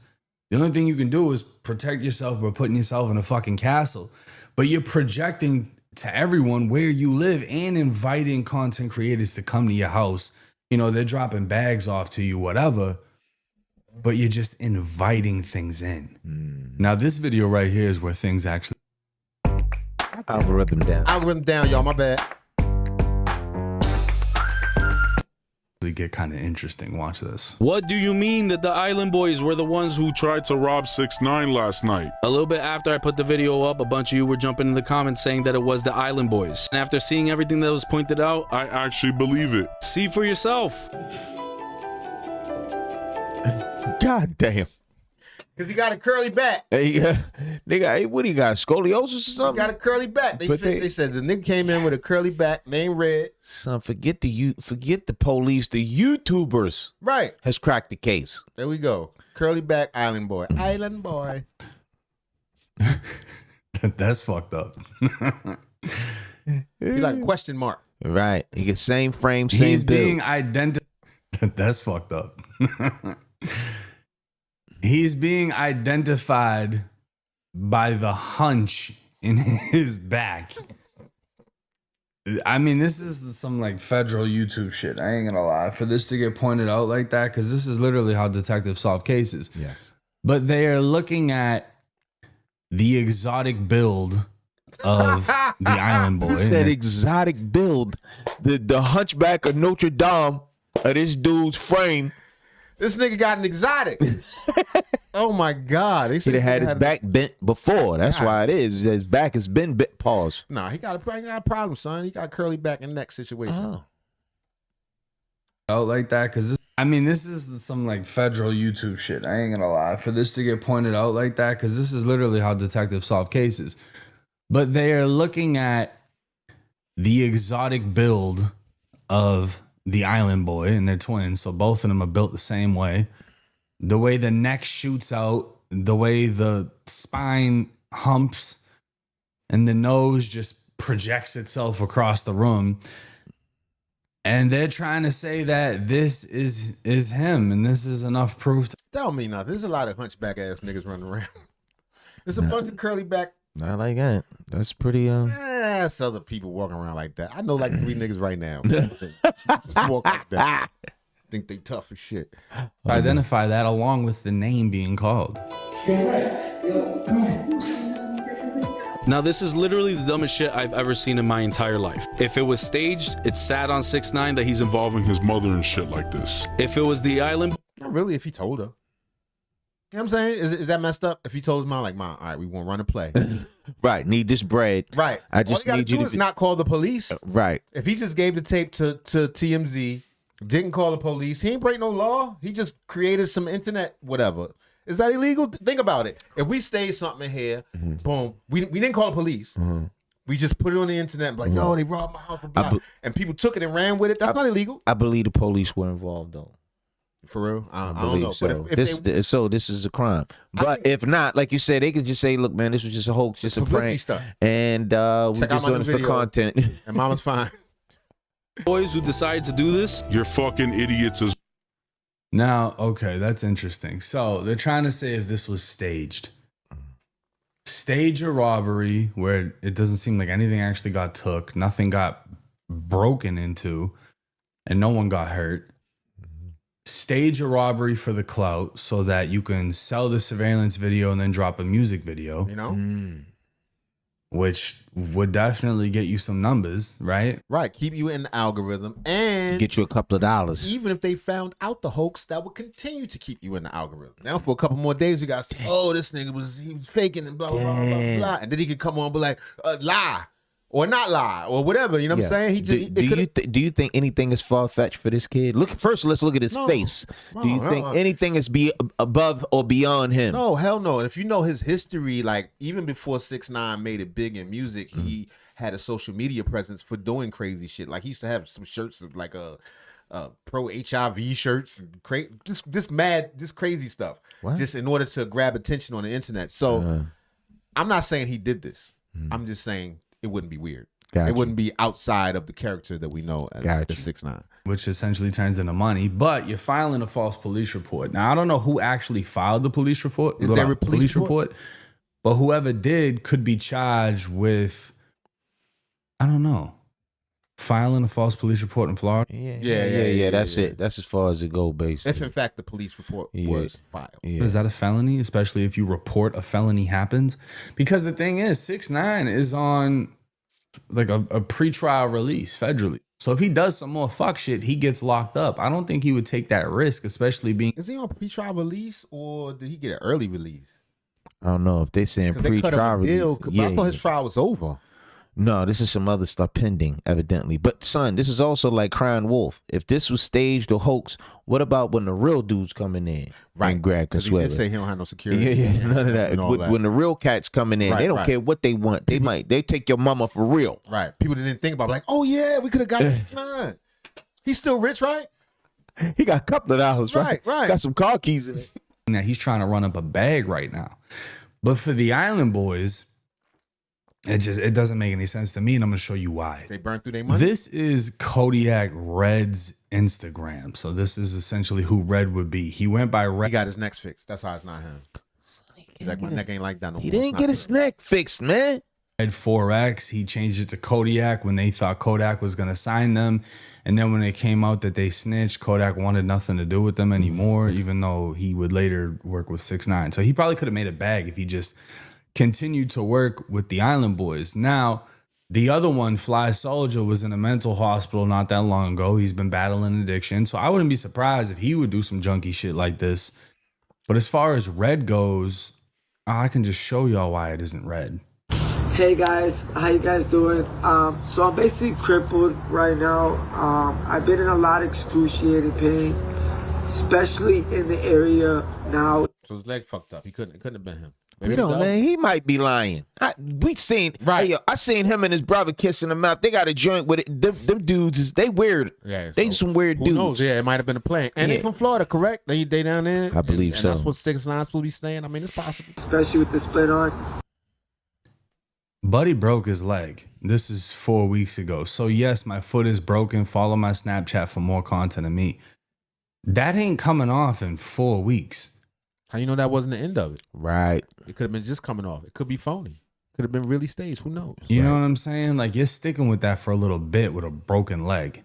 The only thing you can do is protect yourself by putting yourself in a fucking castle. But you're projecting to everyone where you live and inviting content creators to come to your house. You know, they're dropping bags off to you, whatever, but you're just inviting things in. Now, this video right here is where things actually
Algorithm down.
Algorithm down, y'all. My bad.
get kind of interesting. Watch this.
What do you mean that the Island Boys were the ones who tried to rob 6ix9ine last night? A little bit after I put the video up, a bunch of you were jumping in the comments saying that it was the Island Boys. And after seeing everything that was pointed out, I actually believe it. See for yourself.
God damn.
Because he got a curly back.
Hey, nigga, what do you got? Scoliosis or something?
He got a curly back. They said the nigga came in with a curly back, name Red.
Son, forget the police. The YouTubers,
right,
has cracked the case.
There we go. Curly back Island Boy. Island Boy.
That's fucked up.
He's like question mark.
Right. He gets same frame, same
He's
build.
being identified. That's fucked up. He's being identified by the hunch in his back. I mean, this is some like federal YouTube shit. I ain't gonna lie. For this to get pointed out like that, because this is literally how detectives solve cases.
Yes.
But they are looking at the exotic build of the Island Boy.
He said exotic build. The hunchback of Notre Dame of this dude's frame.
This nigga got an exotic. Oh my God.
He had his back bent before. That's why it is. His back has been bent. Pause.
Nah, he got a problem, son. He got a curly back and neck situation.
Out like that, because this is some like federal YouTube shit. I ain't gonna lie. For this to get pointed out like that, because this is literally how detectives solve cases. But they are looking at the exotic build of the Island Boy, and they're twins, so both of them are built the same way. The way the neck shoots out, the way the spine humps, and the nose just projects itself across the room. And they're trying to say that this is him, and this is enough proof.
That don't mean nothing. There's a lot of hunchback ass niggas running around. There's a bunch of curly back.
Not like that. That's pretty.
That's other people walking around like that. I know like 3 niggas right now. Walk like that. Think they tough as shit.
Identify that along with the name being called.
Now, this is literally the dumbest shit I've ever seen in my entire life. If it was staged, it's sad on 6ix9ine that he's involving his mother and shit like this. If it was the Island...
Not really, if he told her. You know what I'm saying? Is that messed up? If he told his mom, like, Mom, all right, we want to run a play.
Right, need this bread.
Right.
I just
all you
need you
do
to
is not call the police.
Right.
If he just gave the tape to TMZ, didn't call the police, he ain't break no law. He just created some internet, whatever. Is that illegal? Think about it. If we staged something in here, boom, we didn't call the police. We just put it on the internet and be like, yo, they robbed my house, blah, blah. And people took it and ran with it. That's not illegal.
I believe the police were involved, though.
For real? I don't
believe
know.
so.
But if
This is a crime. But if not, like you said, they could just say, look, man, this was just a hoax, just a prank.
Stuff.
And we just doing it for content.
And mama's fine.
Boys who decided to do this,
you're fucking idiots as
Now, okay, that's interesting. So they're trying to say if this was staged. Stage a robbery where it doesn't seem like anything actually got took, nothing got broken into, and no one got hurt. Stage a robbery for the clout so that you can sell the surveillance video and then drop a music video.
You know?
Which would definitely get you some numbers, right?
Right. Keep you in the algorithm and
Get you a couple of dollars.
even if they found out the hoax, that would continue to keep you in the algorithm. Now for a couple more days, you got to say, oh, this nigga was faking and blah, blah, blah, blah, blah. And then he could come on and be like, lie. Or not lie, or whatever. You know what I'm saying? He just,
Do you think anything is far fetched for this kid? First, let's look at his face. Do you think anything is above or beyond him?
No, hell no. And if you know his history, like even before 6ix9ine made it big in music, he had a social media presence for doing crazy shit. Like he used to have some shirts of like pro HIV shirts and this crazy stuff.
What?
Just in order to grab attention on the internet. So I'm not saying he did this. I'm just saying it wouldn't be weird. It wouldn't be outside of the character that we know as 6ix9ine.
Which essentially turns into money, but you're filing a false police report. Now, I don't know who actually filed the police report.
Is there a police report?
But whoever did could be charged with, I don't know, filing a false police report in Florida.
Yeah. That's it. That's as far as it goes, basically.
If in fact the police report was filed.
Is that a felony, especially if you report a felony happens? Because the thing is, 6ix9ine is on like a pretrial release federally. So if he does some more fuck shit, he gets locked up. I don't think he would take that risk, especially being...
Is he on pretrial release or did he get an early release?
I don't know if they're saying pre-trial release.
I thought his trial was over.
No, this is some other stuff pending, evidently. But son, this is also like Crying Wolf. If this was staged or hoax, what about when the real dude's coming in and grab
Because he did say he don't have no security.
Yeah, none of that. When the real cats coming in, they don't care what they want. They take your mama for real.
Right. People didn't think about like, oh yeah, we could have got 6ix9ine. He's still rich, right?
He got a couple of dollars, right? Got some car keys in it.
Now he's trying to run up a bag right now. But for the Island Boys, it doesn't make any sense to me, and I'm gonna show you why.
They burned through their money.
This is Kodiak Red's Instagram. So this is essentially who Red would be. He went by Red.
He got his neck fixed. That's how it's not him. He's like, my neck ain't like that no more.
He didn't get his neck fixed, man.
Red 4X. He changed it to Kodiak when they thought Kodak was gonna sign them. And then when it came out that they snitched, Kodak wanted nothing to do with them anymore, even though he would later work with 6ix9ine. So he probably could have made a bag if he just continued to work with the Island Boys. Now, the other one, Fly Soldier, was in a mental hospital not that long ago. He's been battling addiction. So I wouldn't be surprised if he would do some junky shit like this. But as far as Red goes, I can just show y'all why it isn't Red.
Hey guys, how you guys doing? So I'm basically crippled right now. I've been in a lot of excruciating pain, especially in the area now.
So his leg fucked up. It couldn't have been him.
We don't, man. He might be lying. We seen I seen him and his brother kissing him out. They got a joint with it. Them dudes they weird. Yeah, they some weird dudes.
Who knows? Yeah, it might have been a plane. And they from Florida, correct? They down there.
I believe so.
And that's what 6ix9ine's supposed to be staying. I mean, it's possible.
Especially with the split on.
Buddy broke his leg. This is 4 weeks ago. So yes, my foot is broken. Follow my Snapchat for more content of me. That ain't coming off in 4 weeks.
How you know that wasn't the end of it?
Right.
It could have been just coming off. It could be phony. Could have been really staged. Who knows?
You know what I'm saying? Like, you're sticking with that for a little bit with a broken leg.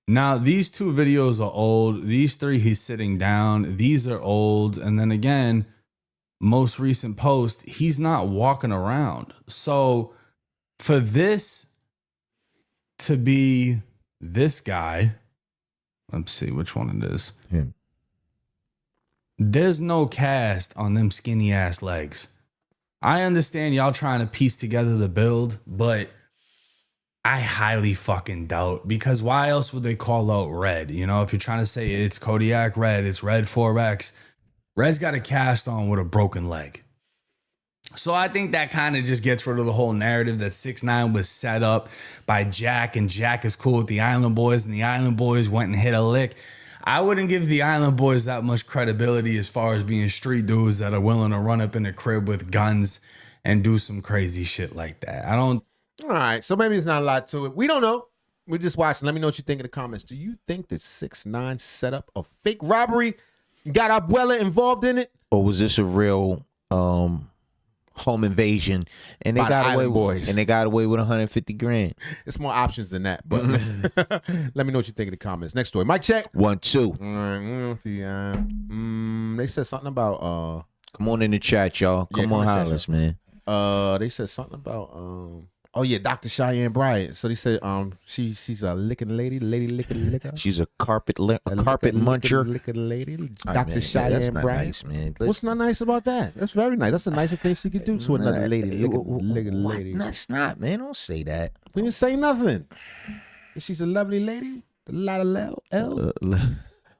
Now, these two videos are old. These three, he's sitting down. These are old. And then again, most recent post, he's not walking around. So for this to be this guy, let's see which one it is.
Him.
There's no cast on them skinny ass legs. I understand y'all trying to piece together the build, but I highly fucking doubt, because why else would they call out Red? You know, if you're trying to say it's Kodiak Red, it's Red 4X, Red's got a cast on with a broken leg. So I think that kind of just gets rid of the whole narrative that 6ix9ine was set up by Jack, and Jack is cool with the Island Boys, and the Island Boys went and hit a lick. I wouldn't give the Island Boys that much credibility as far as being street dudes that are willing to run up in the crib with guns and do some crazy shit like that. I don't.
All right, so maybe it's not a lot to it. We don't know. We just watching. Let me know what you think in the comments. Do you think that 6ix9ine set up a fake robbery, got Abuela involved in it?
Or was this a real home invasion and they
By
got
the
away
Island Boys.
and they got away with 150 grand?
It's more options than that, but let me know what you think in the comments. Next story. Mic check.
1, 2.
They said something about
come on in the chat, y'all. Come on, holler us, man.
They said something about oh yeah, Dr. Chyanne Bryant. So they said she's a licking lady licking liquor.
She's a carpet muncher.
Licking lady.
All right,
Dr.
man.
Chyanne
That's not
Bryant.
nice, man.
What's not nice about that? That's very nice. That's the nicest thing she could do to another lady. Licking lady.
That's not, man. Don't say that.
We didn't say nothing. She's a lovely lady. A lot of L's.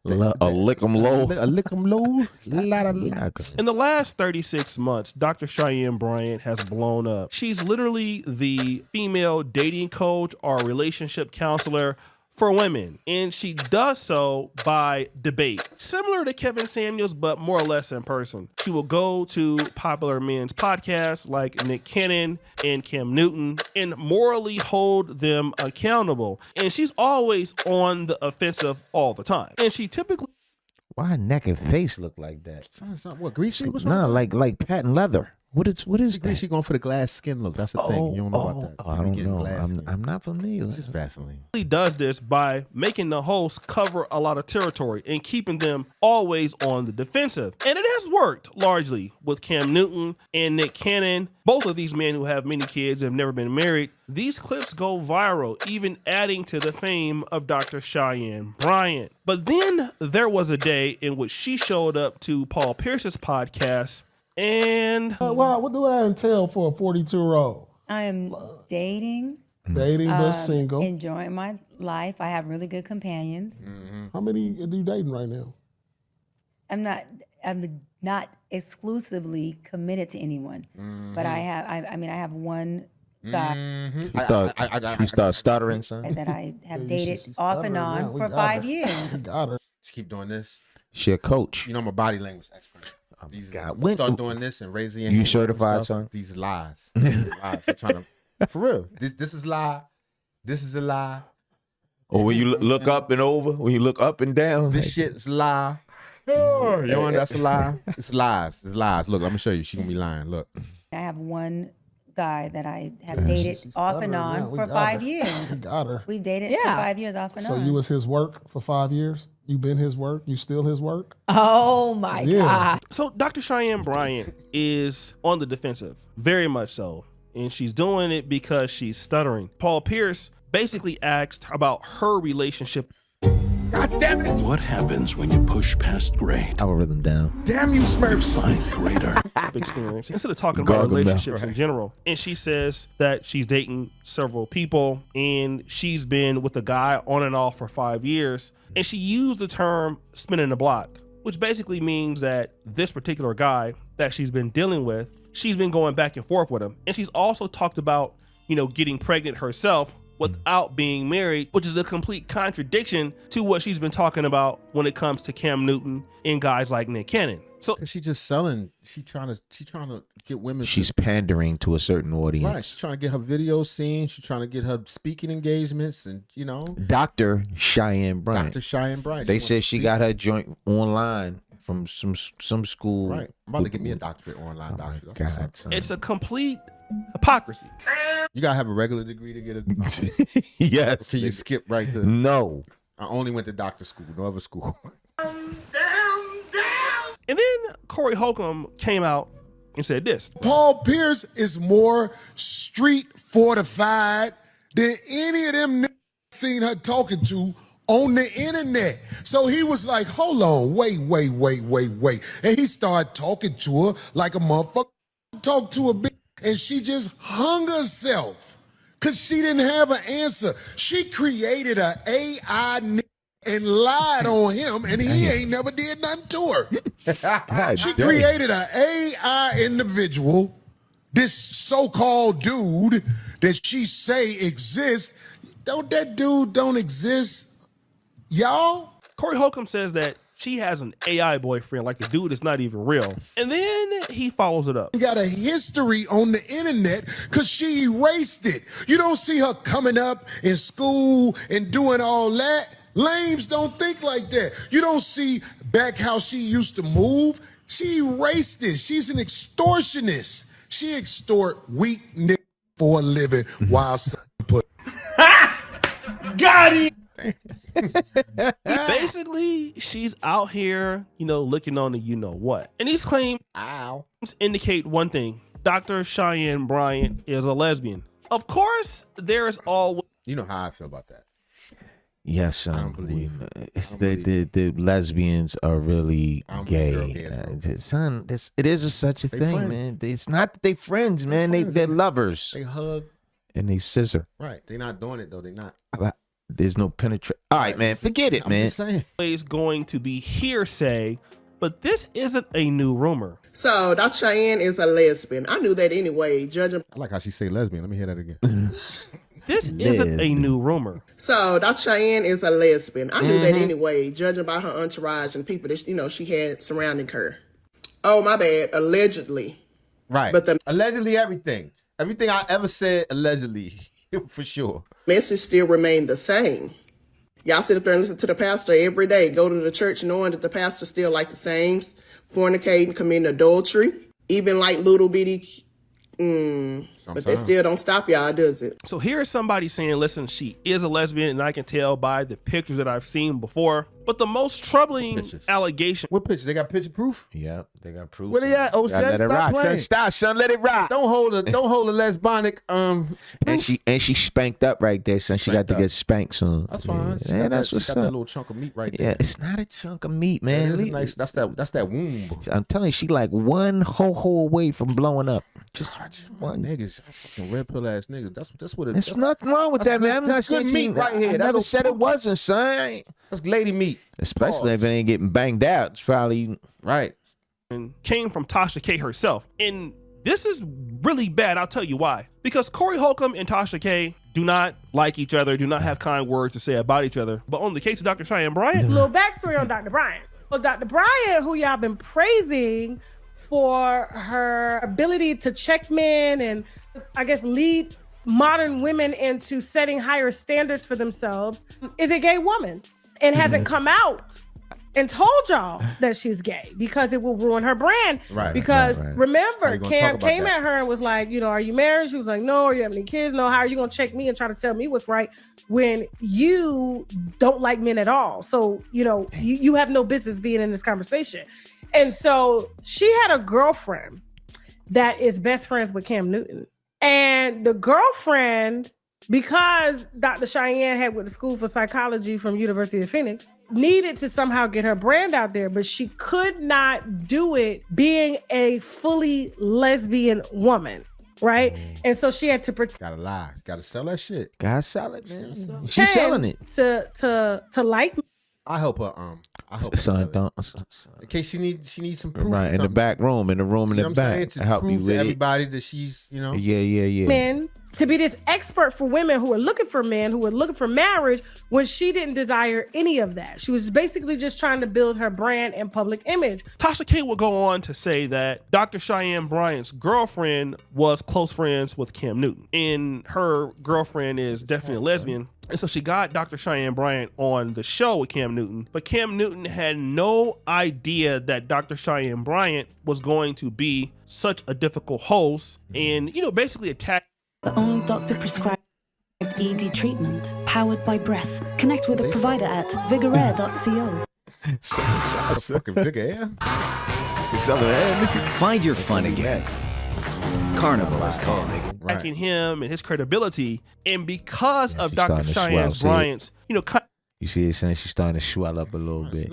A lick 'em low.
A lick 'em low. A lot of locks.
In the last 36 months, Dr. Chyanne Bryant has blown up. She's literally the female dating coach or relationship counselor for women, and she does so by debate, similar to Kevin Samuels, but more or less in person. She will go to popular men's podcasts like Nick Cannon and Cam Newton and morally hold them accountable. And she's always on the offensive all the time. And she typically...
Why her neck and face look like that?
What, greasy? What's
Nah, like patent leather. What is that?
She going for the glass skin look. That's the thing. You don't know about that.
I don't know. I'm not familiar.
This is Vaseline.
He does this by making the host cover a lot of territory and keeping them always on the defensive. And it has worked largely with Cam Newton and Nick Cannon. Both of these men who have many kids and have never been married. These clips go viral, even adding to the fame of Dr. Chyanne Bryant. But then there was a day in which she showed up to Paul Pierce's podcast. And
what do that entail for a 42-year-old?
I am dating.
Dating, but single.
Enjoying my life. I have really good companions.
How many are you dating right now?
I'm not exclusively committed to anyone, but I have one guy.
You start stuttering, son.
That I have dated off and on for 5 years.
Got her.
Just keep doing this.
She a coach.
You know I'm a body language expert.
When
start doing this and raising your
you
hand
certified,
stuff,
son?
These lies. Lies. I'm trying to, for real. This is lie. This is a lie.
Or when you look up and over, when you look up and down.
This shit's lie. You know that's a lie. It's lies. It's lies. Look, I'm gonna show you. She gonna be lying. Look.
I have one guy that I have dated off and on for 5 years.
We got her.
We dated for 5 years off and on.
So you was his work for 5 years? You been his work? You still his work?
Oh my God.
So Dr. Chyanne Bryant is on the defensive, very much so. And she's doing it because she's stuttering. Paul Pierce basically asked about her relationship.
God damn it.
What happens when you push past grade?
Algorithm down.
Damn you, Smurfs.
Find greater.
Experience instead of talking about relationships in general. And she says that she's dating several people and she's been with a guy on and off for 5 years. And she used the term spinning the block, which basically means that this particular guy that she's been dealing with, she's been going back and forth with him. And she's also talked about, getting pregnant herself without being married, which is a complete contradiction to what she's been talking about when it comes to Cam Newton and guys like Nick Cannon. So
she's just selling. She's trying to get women.
She's pandering to a certain audience.
Right. She's trying to get her videos seen. She's trying to get her speaking engagements, and
Dr. Chyanne Bryant.
Dr. Chyanne Bryant.
They said she got her joint online from some school.
Right. I'm about to get me a doctorate online doctorate.
God, son.
It's a complete hypocrisy.
You gotta have a regular degree to get a
yes.
Can you skip right to?
No.
I only went to doctor school, no other school.
And then Corey Holcomb came out and said this.
Paul Pierce is more street fortified than any of them seen her talking to on the internet. So he was like, hold on, wait. And he started talking to her like a motherfucker talked to a bitch, and she just hung herself because she didn't have an answer. She created an AI and lied on him, and he ain't never did nothing to her. She created an AI individual, this so-called dude that she say exists. That dude don't exist, y'all?
Corey Holcomb says that she has an AI boyfriend, like the dude is not even real. And then he follows it up.
Got a history on the internet because she erased it. You don't see her coming up in school and doing all that. Lames don't think like that. You don't see back how she used to move. She erased it. She's an extortionist. She extort weak niggas for a living while some put.
Got it. Basically, she's out here, looking on the what. And these claims indicate one thing. Dr. Chyanne Bryant is a lesbian. Of course, there is always...
You know how I feel about that.
Yes, son. I don't believe the lesbians are really gay. Son, it is such a thing, friends. Man. It's not that they friends, man. They're lovers.
They hug.
And they scissor.
Right. They're not doing it, though. They're not.
There's no penetration. All right, man. Forget it, man.
Just saying.
It's going to be hearsay, but this isn't a new rumor.
So, Dr. Chyanne is a lesbian. I knew that anyway, judging...
I like how she say lesbian. Let me hear that again.
This isn't a new rumor.
So, Dr. Chyanne is a lesbian. I knew that anyway, judging by her entourage and people that, she had surrounding her. Oh, my bad. Allegedly.
Right.
But
allegedly everything. Everything I ever said, allegedly. For sure.
Message still remained the same. Y'all sit up there and listen to the pastor every day. Go to the church knowing that the pastor still like the same. Fornicating, committing adultery. Even like little bitty... But that still don't stop y'all, does it?
So here is somebody saying, listen, she is a lesbian, and I can tell by the pictures that I've seen before. But the most troubling allegation...
What pictures? They got picture proof?
Yep, they got proof.
Where they at? Oh,
let it rock.
Playing.
Stop, son. Let it rock.
Don't hold a lesbonic
And she spanked up right there, son. She got to get spanked soon.
That's fine.
Yeah, that's what's
up. Got that little chunk of meat right there.
Yeah, it's not a chunk of meat, man.
Yeah, nice. That's that womb.
I'm telling you, she like one whole hole away from blowing up. Just one.
Niggas, fucking red pill ass niggas. That's what it is.
There's nothing wrong with that, man. I'm not saying
meat right here.
I never said it wasn't, son.
That's lady meat.
Especially if it ain't getting banged out. It's probably
right.
And came from Tasha K herself. And this is really bad. I'll tell you why. Because Corey Holcomb and Tasha K do not like each other, do not have kind words to say about each other. But on the case of Dr. Chyanne Bryant.
A little backstory on Dr. Bryant. Well, Dr. Bryant, who y'all been praising for her ability to check men and I guess lead modern women into setting higher standards for themselves, is a gay woman and hasn't come out and told y'all that she's gay because it will ruin her brand.
Right.
Because remember, Cam came
that?
at her and was like, are you married? She was like, no. Are you having any kids? No. How are you going to check me and try to tell me what's right when you don't like men at all? So, you have no business being in this conversation. And so she had a girlfriend that is best friends with Cam Newton. And the girlfriend, because Dr. Chyanne had went to school for psychology from University of Phoenix, needed to somehow get her brand out there, but she could not do it being a fully lesbian woman, right? And so she had to pretend.
Gotta lie. Gotta sell that shit.
Gotta sell it, man. She's selling it.
To like me.
I help her. I help
son, don't.
In case she needs some proof.
Right in the back room, in the room in the back,
to
help you with
everybody that she's,
Yeah.
Men to be this expert for women who are looking for men, who are looking for marriage, when she didn't desire any of that. She was basically just trying to build her brand and public image.
Tasha K will go on to say that Dr. Chyanne Bryant's girlfriend was close friends with Cam Newton, and her girlfriend is definitely a lesbian. And so she got Dr. Chyanne Bryant on the show with Cam Newton, but Cam Newton had no idea that Dr. Chyanne Bryant was going to be such a difficult host and, basically attack.
The only doctor prescribed ED treatment, powered by breath. Connect with a provider at vigorair.co.
Fucking Vigor
Find your fun again. Carnival is calling.
Attacking him and his credibility, and because of Dr. Chyanne Bryant's,
you see it saying she's starting to swell up a little bit.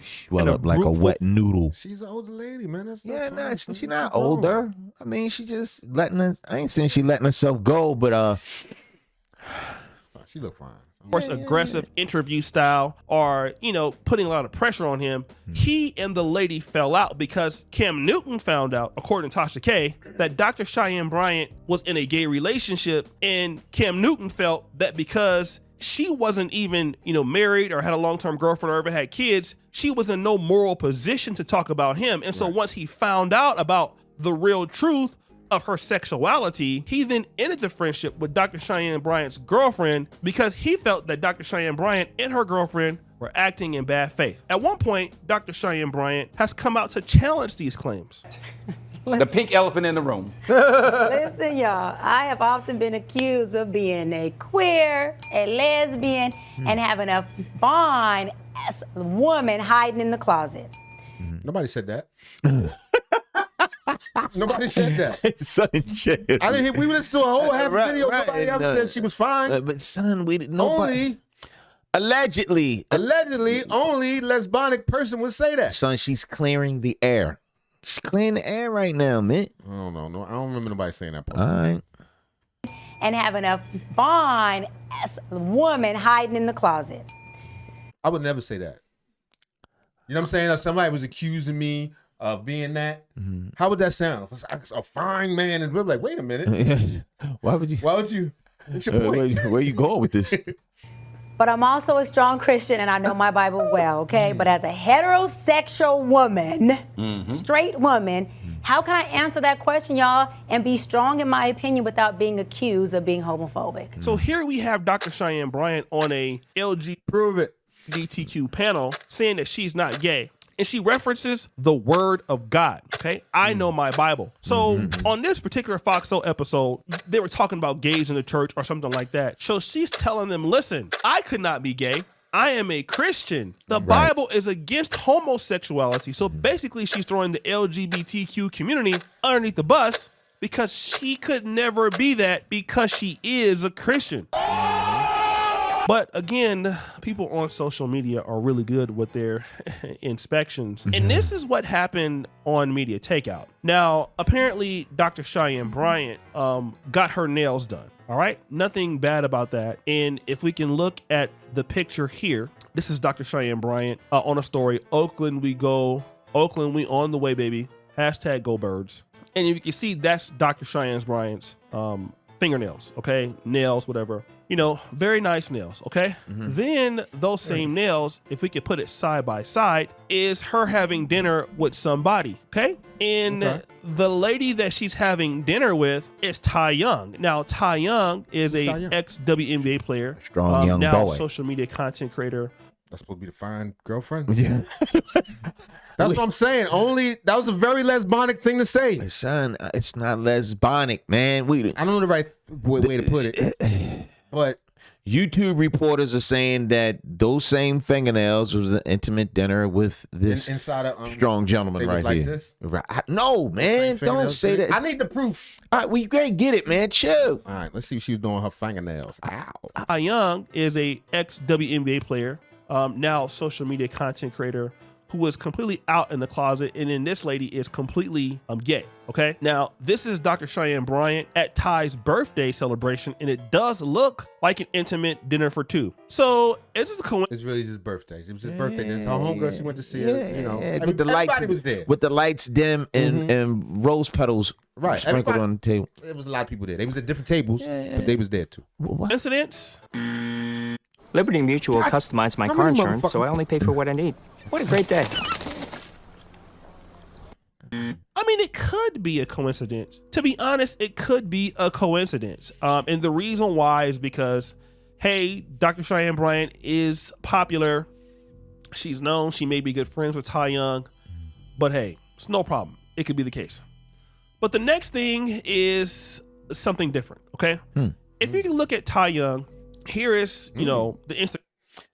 Swell up like a wet noodle.
She's an older lady, man.
She's not older. I mean, she just letting us. I ain't saying she letting herself go, but
she look fine.
Of course, aggressive interview style, or putting a lot of pressure on him. He and the lady fell out because Cam Newton found out, according to Tasha K, that Dr. Chyanne Bryant was in a gay relationship, and Cam Newton felt that because she wasn't even, married or had a long-term girlfriend or ever had kids. She was in no moral position to talk about him. And so once he found out about the real truth of her sexuality, he then ended the friendship with Dr. Chyanne Bryant's girlfriend because he felt that Dr. Chyanne Bryant and her girlfriend were acting in bad faith. At one point, Dr. Chyanne Bryant has come out to challenge these claims.
The pink elephant in the room.
Listen, y'all, I have often been accused of being a queer, a lesbian, and having a fine woman hiding in the closet.
Nobody said that. Nobody said that.
Son, shit.
I didn't hear. We listened to a whole half video. Nobody ever said she was fine.
But son, we didn't know. Allegedly,
only lesbianic person would say that.
Son, she's clearing the air. She's clearing the air right now, man.
I don't know. No, I don't remember nobody saying that part.
All right.
And having a fine woman hiding in the closet.
I would never say that. You know what I'm saying? If somebody was accusing me of being that, how would that sound? If it's a fine man, and we're like, wait a minute.
Why would you?
What's your point?
Where you going with this?
But I'm also a strong Christian and I know my Bible well, okay? But as a heterosexual woman, straight woman, how can I answer that question, y'all, and be strong in my opinion without being accused of being homophobic?
So here we have Dr. Chyanne Bryant on a LGBTQ panel saying that she's not gay. And she references the word of God, okay? I know my Bible. So on this particular Fox Soul episode, they were talking about gays in the church or something like that. So she's telling them, listen, I could not be gay. I am a Christian. The Bible is against homosexuality. So basically she's throwing the LGBTQ community underneath the bus because she could never be that because she is a Christian. But again, people on social media are really good with their inspections. And this is what happened on Media Takeout. Now, apparently, Dr. Chyanne Bryant got her nails done. All right, nothing bad about that. And if we can look at the picture here, this is Dr. Chyanne Bryant on a story. Oakland, we go. Oakland, we on the way, baby. Hashtag go birds. And you can see that's Dr. Chyanne Bryant's fingernails, okay? Nails, whatever. Very nice nails, okay? Then those same nails, if we could put it side by side, is her having dinner with somebody, okay? And the lady that she's having dinner with is Tai Young. Now, Tai Young is a ex-WNBA player.
Strong young
now
boy.
Social media content creator.
That's supposed to be the fine girlfriend? Yeah. That's what I'm saying. That was a very lesbianic thing to say.
Son, it's not lesbianic, man.
I don't know the right way to put it. But
YouTube reporters are saying that those same fingernails was an intimate dinner with this strong gentleman right here.
This?
Right. No, man, don't say that.
I need the proof.
All right, well, you can't get it, man. Chill.
All right, let's see if she was doing her fingernails. Ow.
Tai Young is a ex-WNBA player, now social media content creator who was completely out in the closet, and then this lady is completely gay, okay? Now, this is Dr. Chyanne Bryant at Ty's birthday celebration, and it does look like an intimate dinner for two. So, it's just a coincidence.
It's really his birthday. It was his birthday. Her homegirl, she went to see her,
with the lights,
everybody was there.
With the lights dim and rose petals sprinkled on the table.
There was a lot of people there. They was at different tables, but they was there too.
Incidents?
Liberty Mutual customized my car insurance, so I only pay for what I need. What a great day.
I mean, it could be a coincidence. To be honest, it could be a coincidence. And the reason why is because, hey, Dr. Chyanne Bryant is popular. She's known. She may be good friends with Tai Young. But hey, it's no problem. It could be the case. But the next thing is something different, okay? If you can look at Tai Young, here is, the Instagram.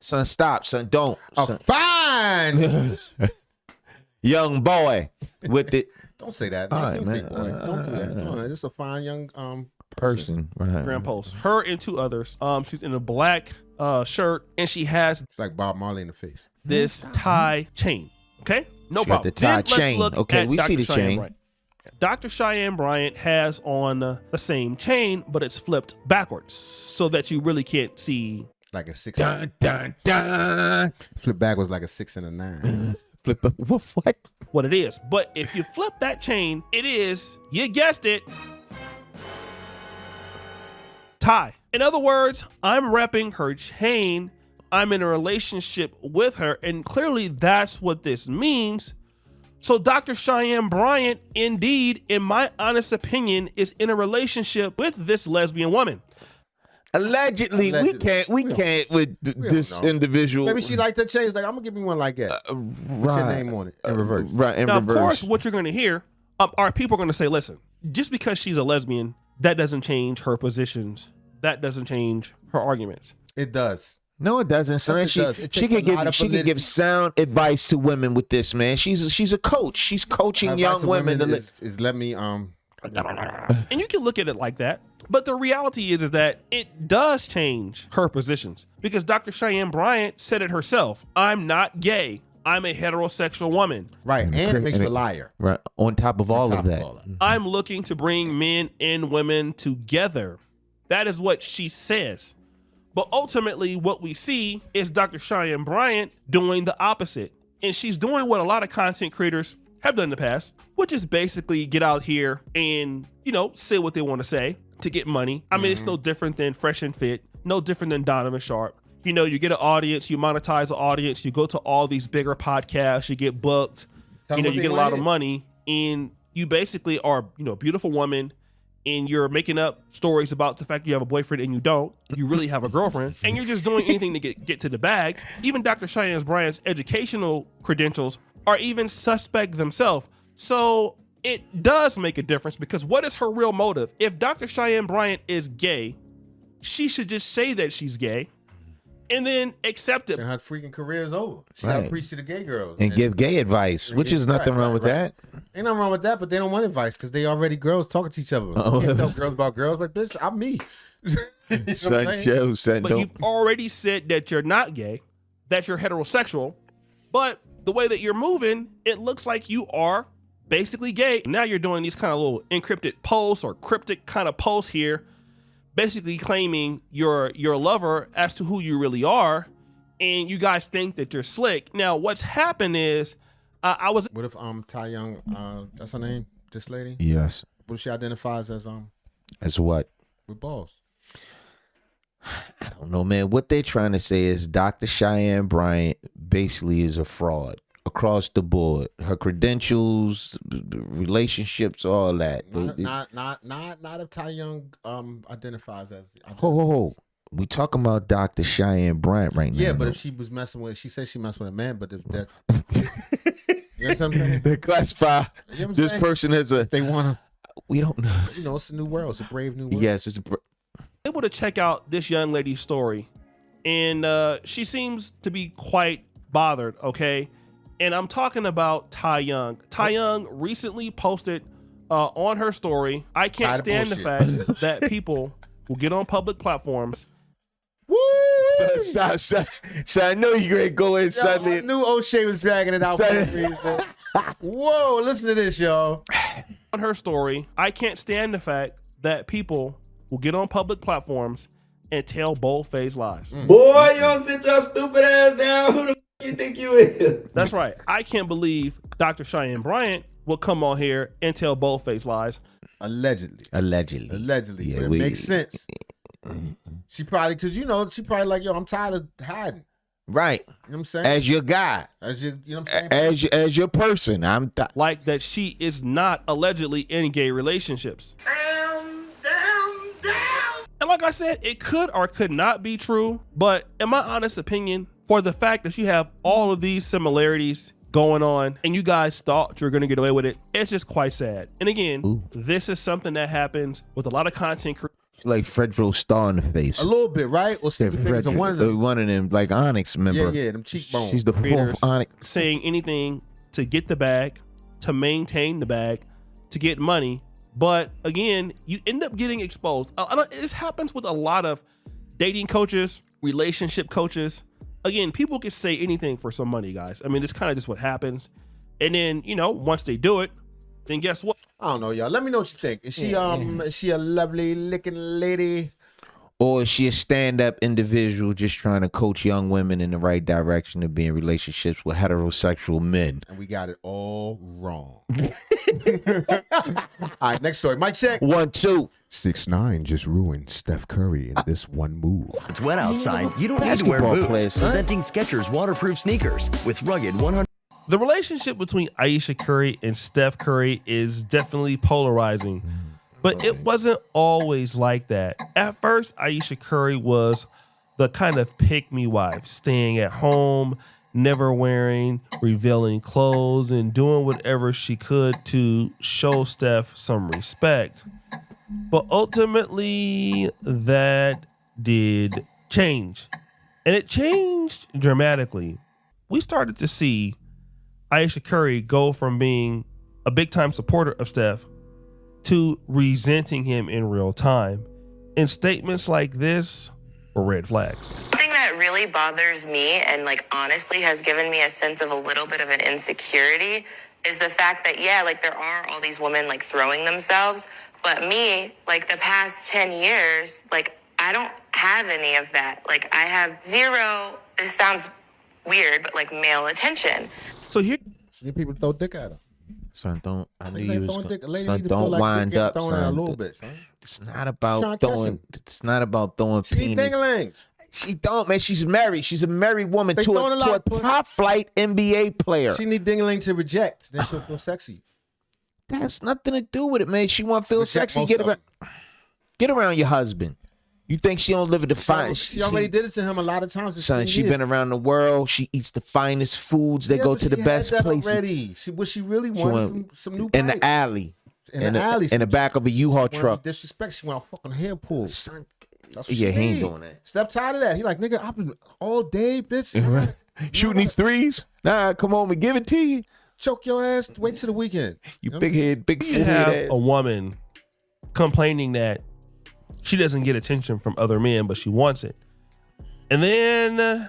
Son, stop, son. Don't.
Fine.
Young boy with it.
Don't say that.
All right, man.
Don't do that. No, just a fine young
person. Right.
Grand post. Her and two others. She's in a black shirt, and she has.
It's like Bob Marley in the face.
This tie chain. Okay, no
She got
problem.
the tie
Then
chain.
Let's look
Okay,
at
we see the
Dr. Chyanne
chain.
Bryant. Dr. Chyanne Bryant has on the same chain, but it's flipped backwards so that you really can't see.
Like a 6.
Dun, dun, dun.
Flip backwards like a 6 and a 9.
Flip up. What?
What it is. But if you flip that chain, it is, you guessed it, tie. In other words, I'm repping her chain. I'm in a relationship with her, and clearly that's what this means. So Dr. Chyanne Bryant, indeed, in my honest opinion, is in a relationship with this lesbian woman.
Allegedly. we can't with this individual.
Maybe she liked her chains. Like, I'm gonna give me one like that. With your name on it in reverse.
Right. In
now,
reverse.
Of course, what you're going to hear are people going to say, "Listen, just because she's a lesbian, that doesn't change her positions. That doesn't change her arguments."
It does.
No, it doesn't, son.
Yes, it does. It
She
takes
can give sound advice to women with this, man. She's a coach. She's coaching young women to
is let me
And you can look at it like that. But the reality is that it does change her positions, because Dr. Chyanne Bryant said it herself. I'm not gay. I'm a heterosexual woman.
Right. And it makes you a liar.
Right. On top of all of that.
I'm looking to bring men and women together. That is what she says. But ultimately, what we see is Dr. Chyanne Bryant doing the opposite. And she's doing what a lot of content creators have done in the past, which is basically get out here and, say what they want to say to get money. I mean, it's no different than Fresh and Fit, no different than Donovan Sharp. You get an audience, you monetize the audience, you go to all these bigger podcasts, you get booked, you get a lot of money, and you basically are, beautiful woman, and you're making up stories about the fact you have a boyfriend and you don't. You really have a girlfriend, and you're just doing anything to get to the bag. Even Dr. Chyanne Bryant's educational credentials are even suspect themselves. So it does make a difference, because what is her real motive? If Dr. Chyanne Bryant is gay, she should just say that she's gay and then accept it.
And her freaking career is over. She got to preach to the gay girls.
And give gay advice, which is nothing wrong with that.
Ain't nothing wrong with that, but they don't want advice because they already girls talking to each other. You can't tell girls about girls. Like, bitch, I'm me.
But you've already said that you're not gay, that you're heterosexual, but the way that you're moving, it looks like you are basically gay. Now you're doing these kind of little encrypted posts or cryptic kind of posts here, basically claiming your lover as to who you really are, and you guys think that you're slick. Now, what's happened is
What if Tai Young, that's her name, this lady?
Yes.
What if she identifies
as what?
With balls?
I don't know, man. What they're trying to say is Dr. Chyanne Bryant basically is a fraud across the board. Her credentials, relationships, all that.
Not if Tai Young identifies as.
Ho. We talking about Dr. Chyanne Bryant right now.
Yeah, but if she was messing with, she said she messed with a man, but if that, you know what I'm saying?
They classify this person as a.
They want to.
We don't know.
It's a new world. It's a brave new world.
Yes, it's
able to check out this young lady's story, and she seems to be quite bothered. Okay, and I'm talking about Tai Young. Tai Young recently posted on her story, "I can't stand the fact that people will get on public platforms."
Woo! So I know you're gonna go in suddenly.
I knew O'Shea was dragging it out for a reason. Whoa, listen to this, y'all.
On her story, "I can't stand the fact that people will get on public platforms and tell bold-faced lies."
Boy, you don't sit your stupid ass down. Who the f you think you is?
That's right. I can't believe Dr. Chyanne Bryant will come on here and tell bold-faced lies.
Allegedly.
Yeah,
but it makes sense. She probably, because she probably like, yo, I'm tired of hiding.
Right.
You know what I'm saying?
As your guy.
As your, you know what I'm saying?
As your person.
Like that she is not allegedly in gay relationships. And like I said, it could or could not be true, but in my honest opinion, for the fact that you have all of these similarities going on and you guys thought you're going to get away with it, it's just quite sad. And again, this is something that happens with a lot of content creators.
Like Fredro Starr in the face.
A little bit, right? Or
one of them, like Onyx, remember?
Yeah, them cheekbones.
She's the fourth Onyx.
Saying anything to get the bag, to maintain the bag, to get money. But again, you end up getting exposed. This happens with a lot of dating coaches, relationship coaches. Again, people can say anything for some money, guys. I mean, it's kind of just what happens. And then, once they do it, then guess what?
I don't know, y'all. Let me know what you think. Is she is she a lovely looking lady?
Or is she a stand-up individual just trying to coach young women in the right direction to be in relationships with heterosexual men?
And we got it all wrong. All right, next story. Mic check.
1, 2.
6ix9ine just ruined Steph Curry in this one move.
It's wet outside. You don't need to wear
Basketball
boots.
players, son.
Presenting Skechers waterproof sneakers with rugged 100.
The relationship between Ayesha Curry and Steph Curry is definitely polarizing, but it wasn't always like that. At first, Ayesha Curry was the kind of pick-me wife, staying at home, never wearing revealing clothes, and doing whatever she could to show Steph some respect. But ultimately, that did change. And it changed dramatically. We started to see Ayesha Curry go from being a big-time supporter of Steph to resenting him in real time. And statements like this were red flags.
Something that really bothers me and like honestly has given me a sense of a little bit of an insecurity is the fact that, yeah, like there are all these women like throwing themselves, but me, like the past 10 years, like I don't have any of that. Like I have zero, this sounds weird, but like male attention.
So here,
see people throw dick at her.
Son, don't. I knew
Son,
you was.
throwing dick. A lady
Son,
need to feel
don't
like
wind
dick
up.
thrown at her a
Son.
little bit, son.
It's not
Trying
about
to catch
throwing.
him.
It's not about throwing
She need
penis.
ding-a-ling.
She don't, man. She's married. She's a married woman
They
to
throwing a lot
a
of pussy.
top flight NBA player.
She need ding-a-ling to reject. Then she'll feel sexy.
That has nothing to do with it, man. She want to feel
Reject
sexy.
most of
Get around your husband. You think she don't live at the fine?
She already did it to him a lot of times. It's
Son,
10
she
years.
been around the world. She eats the finest foods. They
Yeah,
go
but
to the
she
best
had that
places.
already. What she really
She
wanted
went
some new
in the
pipes.
alley.
In the alley.
In the back of a U-Haul
She wanted
truck.
disrespect. She went on fucking hair pull.
Son,
That's what
yeah,
she
he ain't
need.
doing that.
Step tired of that. He like, nigga, I've been all day, bitch.
Shooting these threes. Nah, come on and give it to you.
Choke your ass. Wait till the weekend.
You big head, big
you
fool
have
ass.
a woman complaining that she doesn't get attention from other men, but she wants it. And then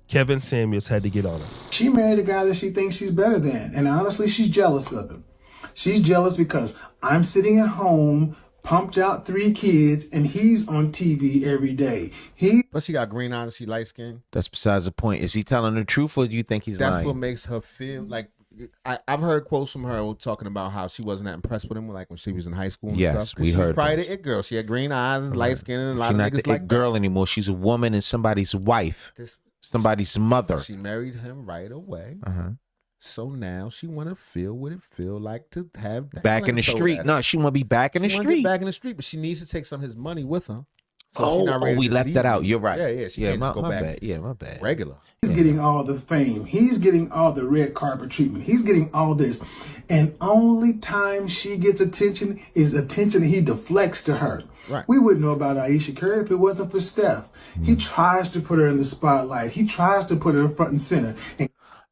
Kevin Samuels had to get on her.
She married a guy that she thinks she's better than. And honestly, she's jealous of him. She's jealous because I'm sitting at home, pumped out 3 kids, and he's on TV every day.
But she got green eyes. She light skinned.
That's besides the point. Is he telling the truth or do you think he's
That's
lying?
what makes her feel like. I've heard quotes from her talking about how she wasn't that impressed with him, like when she was in high school and
Yes,
stuff.
we
She was
heard
probably
those.
the it girl. She had green eyes and light skin, and a lot
She's
of
not
niggas
the
like
it girl anymore. She's a woman and somebody's wife. Somebody's mother.
She married him right away.
Uh-huh.
So now she want to feel what it feel like to have
Back in the street. No, she want to be back in the
She wanna get
street.
back in the street, but she needs to take some of his money with her. So
Oh,
she's not ready
we
to
left
leave
that
him.
out. You're right.
Yeah, she
Yeah,
can't
my
just go back.
bad. Yeah, my bad.
Regular.
He's getting all the fame. He's getting all the red carpet treatment. He's getting all this. And only time she gets attention is attention that he deflects to her.
Right.
We wouldn't know about Ayesha Curry if it wasn't for Steph. He tries to put her in the spotlight. He tries to put her in front and center. And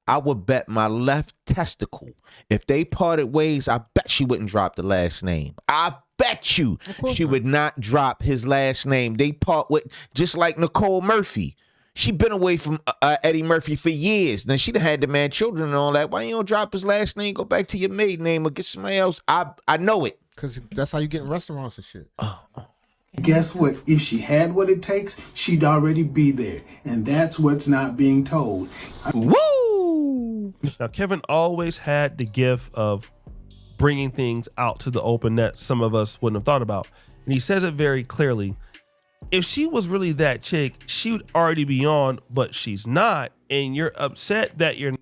I would bet my left testicle, if they parted ways, I bet she wouldn't drop the last name. I bet you she would not drop his last name. They part with, just like Nicole Murphy. She been away from Eddie Murphy for years. Then she done had the man children and all that. Why you don't drop his last name? Go back to your maiden name or get somebody else. I know it.
Because that's how you get in restaurants and shit.
guess what? If she had what it takes, she'd already be there. And that's what's not being told.
Woo! Now, Kevin always had the gift of bringing things out to the open that some of us wouldn't have thought about. And he says it very clearly. If she was really that chick, she would already be on, but she's not. And you're upset that you're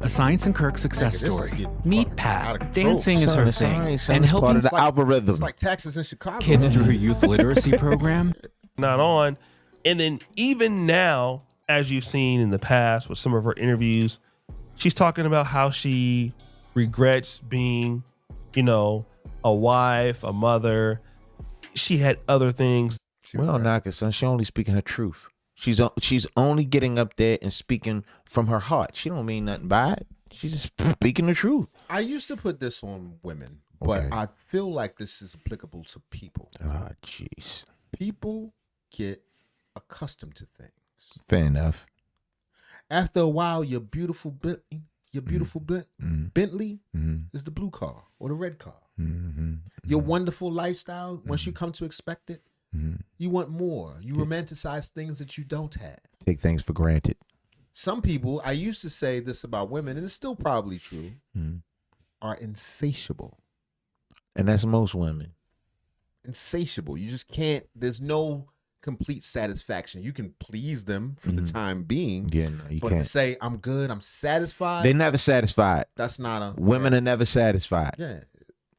A Science and Kirk success story. Meet Pat. Dancing is her thing.
And
And helping
part of the algorithm.
It's like taxes in Chicago.
kids through her youth literacy program.
not on. And then even now, as you've seen in the past with some of her interviews, she's talking about how she regrets being, you know, a wife, a mother. She had other things.
We don't knock it, son. She only speaking her truth. She's only getting up there and speaking from her heart. She don't mean nothing by it. She's just speaking the truth.
I used to put this on women, but I feel like this is applicable to people.
Ah, jeez.
People get accustomed to things.
Fair enough.
After a while, your beautiful Bentley is the blue car or the red car. Your wonderful lifestyle, once you come to expect it, You want more. You romanticize things that you don't have.
Take things for granted.
Some people, I used to say this about women, and it's still probably true, are insatiable.
And that's most women.
Insatiable. You just can't, there's no complete satisfaction. You can please them for the time being.
Yeah, no, you
but
can't.
to say, I'm good, I'm satisfied.
They're never satisfied.
That's not a...
Women are never satisfied.
Yeah.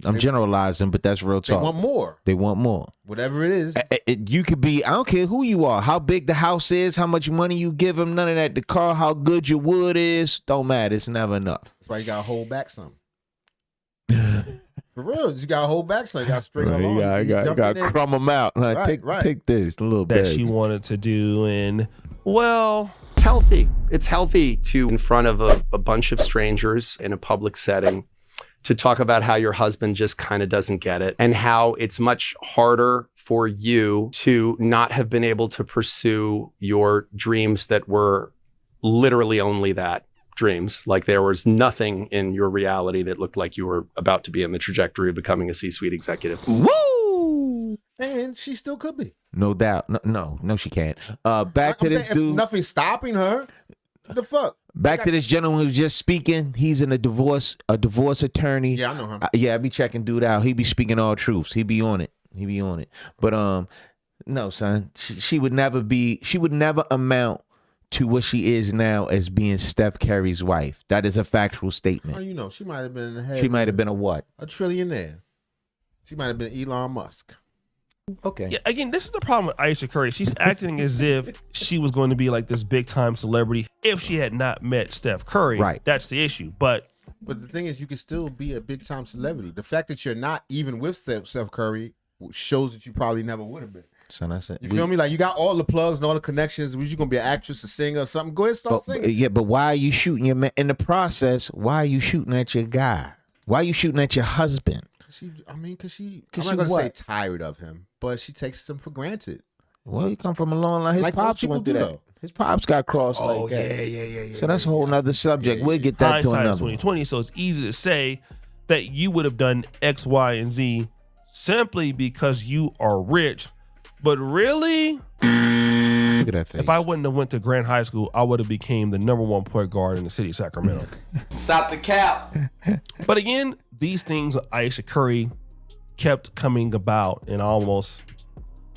I'm generalizing, but that's real talk.
They want more.
They want more.
Whatever it is.
You could be, I don't care who you are, how big the house is, how much money you give them, none of that. The car, how good your wood is, don't matter. It's never enough.
That's why you got to hold back some. For real, you got to hold back some. You got to string them on.
You got to crumb them out. Take this, a little bit.
That she wanted to do, and, well...
It's healthy. It's healthy to, in front of a bunch of strangers in a public setting, to talk about how your husband just kind of doesn't get it and how it's much harder for you to not have been able to pursue your dreams that were literally only that, dreams. Like there was nothing in your reality that looked like you were about to be in the trajectory of becoming a C-suite executive.
Woo!
And she still could be.
No doubt. No, she can't. Back to this dude.
Nothing's stopping her. What the fuck?
Back to this gentleman who was just speaking. He's a divorce attorney.
Yeah, I know him.
I be checking dude out. He be speaking all truths. He be on it. But no, son. She would never amount to what she is now as being Steph Curry's wife. That is a factual statement.
Oh, you know, she might have been in the head.
She might have been a what?
A trillionaire. She might have been Elon Musk.
Okay.
Yeah, again, this is the problem with Ayesha Curry. She's acting as if she was going to be like this big time celebrity if she had not met Steph Curry.
Right.
That's the issue. But
the thing is, you can still be a big time celebrity. The fact that you're not even with Steph Curry shows that you probably never would have been.
Son, that's it.
You feel me? Like you got all the plugs and all the connections. Was you gonna be an actress, a singer, or something? Go ahead, start singing.
Yeah, but why are you shooting your man in the process? Why are you shooting at your guy? Why are you shooting at your husband?
I'm not gonna say tired of him, but she takes him for granted.
Well, you come from a long line. His
Like
pops
most
went through
people
that.
do, though.
His pops got crossed like that.
Yeah.
So that's a whole nother subject. We'll get that to
hindsight is
another.
2020, so it's easy to say that you would have done X, Y, and Z simply because you are rich. But really,
look at that face.
If I wouldn't have went to Grant High School, I would have became the #1 point guard in the city of Sacramento.
Stop the cap.
But again, these things with Ayesha Curry kept coming about, and almost,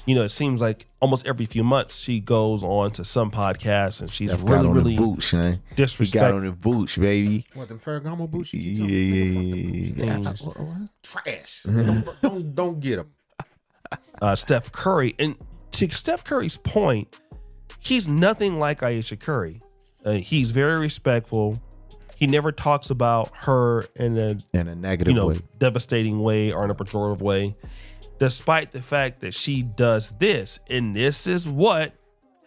it seems like almost every few months she goes on to some podcast and she's really
boots, man.
disrespect.
He got on the boots, baby.
What, them Ferragamo boots?
Yeah.
Trash. Don't get them.
Steph Curry, and to Steph Curry's point, he's nothing like Ayesha Curry. He's very respectful. He never talks about her in a
negative way,
devastating way, or in a pejorative way, despite the fact that she does this. And this is what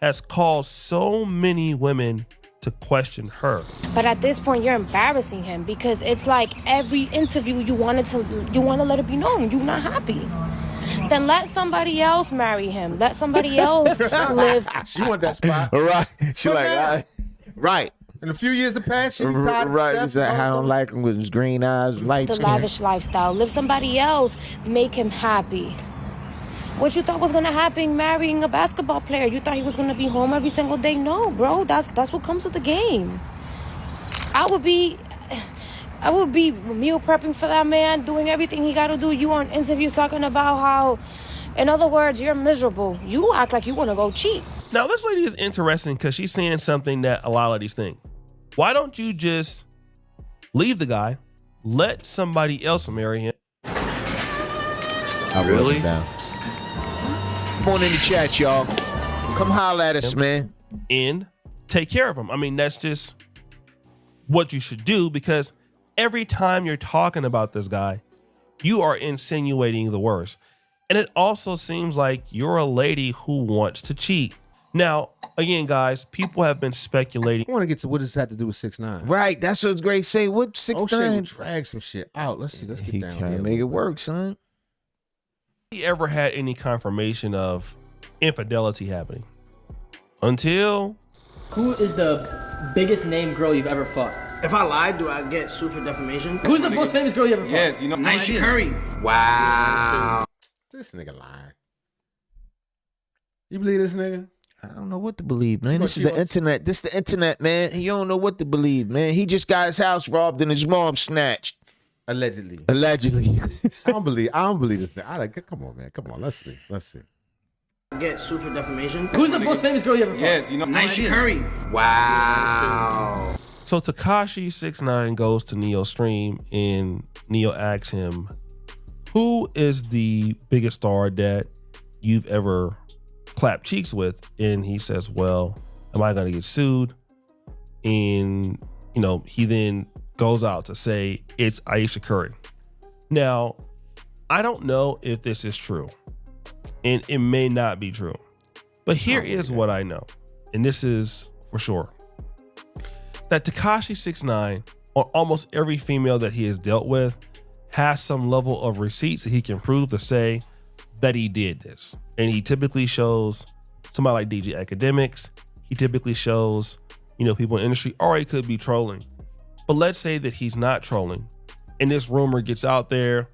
has caused so many women to question her.
But at this point, you're embarrassing him, because it's like every interview you want to let it be known you're not happy. Then let somebody else marry him. Let somebody else live.
She want that spot.
Right. She like, right.
In a few years have passed, she
right. Is that how I don't like him with his green eyes, light
the
skin?
lavish lifestyle. Live somebody else. Make him happy. What you thought was gonna happen marrying a basketball player? You thought he was gonna be home every single day? No, bro. That's what comes with the game. I would be meal prepping for that man, doing everything he got to do. You on interviews talking about how, in other words, you're miserable. You act like you want to go cheat.
Now, this lady is interesting because she's saying something that a lot of ladies think. Why don't you just leave the guy, let somebody else marry him?
Really? Come on in the chat, y'all. Come holler at us, man.
And take care of him. I mean, that's just what you should do, because every time you're talking about this guy, you are insinuating the worst. And it also seems like you're a lady who wants to cheat. Now, again, guys, people have been speculating.
I want to get to what does this have to do with 6ix9ine.
Right, that's what's great. Say what 6ix9ine
drag some shit out. Let's see. Let's get down
trying
here.
to make it work, son.
He ever had any confirmation of infidelity happening until
Who is the biggest name girl you've ever fucked?
If I lie, do I get sued for defamation?
Who's the most famous girl you ever fucked?
Yes, you know.
Ayesha Curry.
Wow.
This nigga lying. You believe this nigga?
I don't know what to believe, man. This is the internet. This is the internet, man. You don't know what to believe, man. He just got his house robbed and his mom snatched.
Allegedly.
I
don't believe this nigga. Come on, man. Come on. Let's see.
Get sued for defamation.
Who's the most famous girl you ever fucked?
Yes, you know.
Aisha Curry.
Wow.
So Tekiashi 6ix9ine goes to Neo's stream and Neo asks him, who is the biggest star that you've ever clapped cheeks with? And he says, well, am I gonna get sued? And he then goes out to say it's Aisha Curry. Now, I don't know if this is true, and it may not be true, but here is what I know, and this is for sure, that Tekiashi 6ix9ine, on almost every female that he has dealt with, has some level of receipts that he can prove to say that he did this. And he typically shows somebody like DJ Academics. He typically shows, people in the industry, or he could be trolling. But let's say that he's not trolling and this rumor gets out there,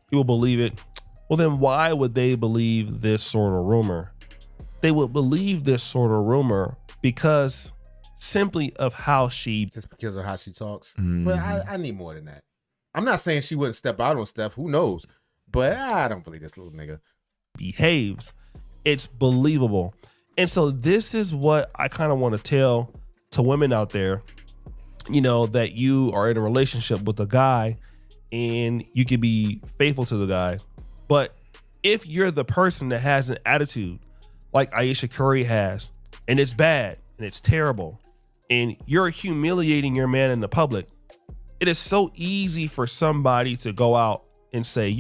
people believe it. Well, then why would they believe this sort of rumor? They would believe this sort of rumor because simply of how she...
Just because of how she talks. But I need more than that. I'm not saying she wouldn't step out on Steph. Who knows? But I don't believe this little nigga.
Behaves. It's believable. And so this is what I kind of want to tell to women out there, that you are in a relationship with a guy and you can be faithful to the guy. But if you're the person that has an attitude like Aisha Curry has, and it's bad and it's terrible, and you're humiliating your man in the public, it is so easy for somebody to go out and say,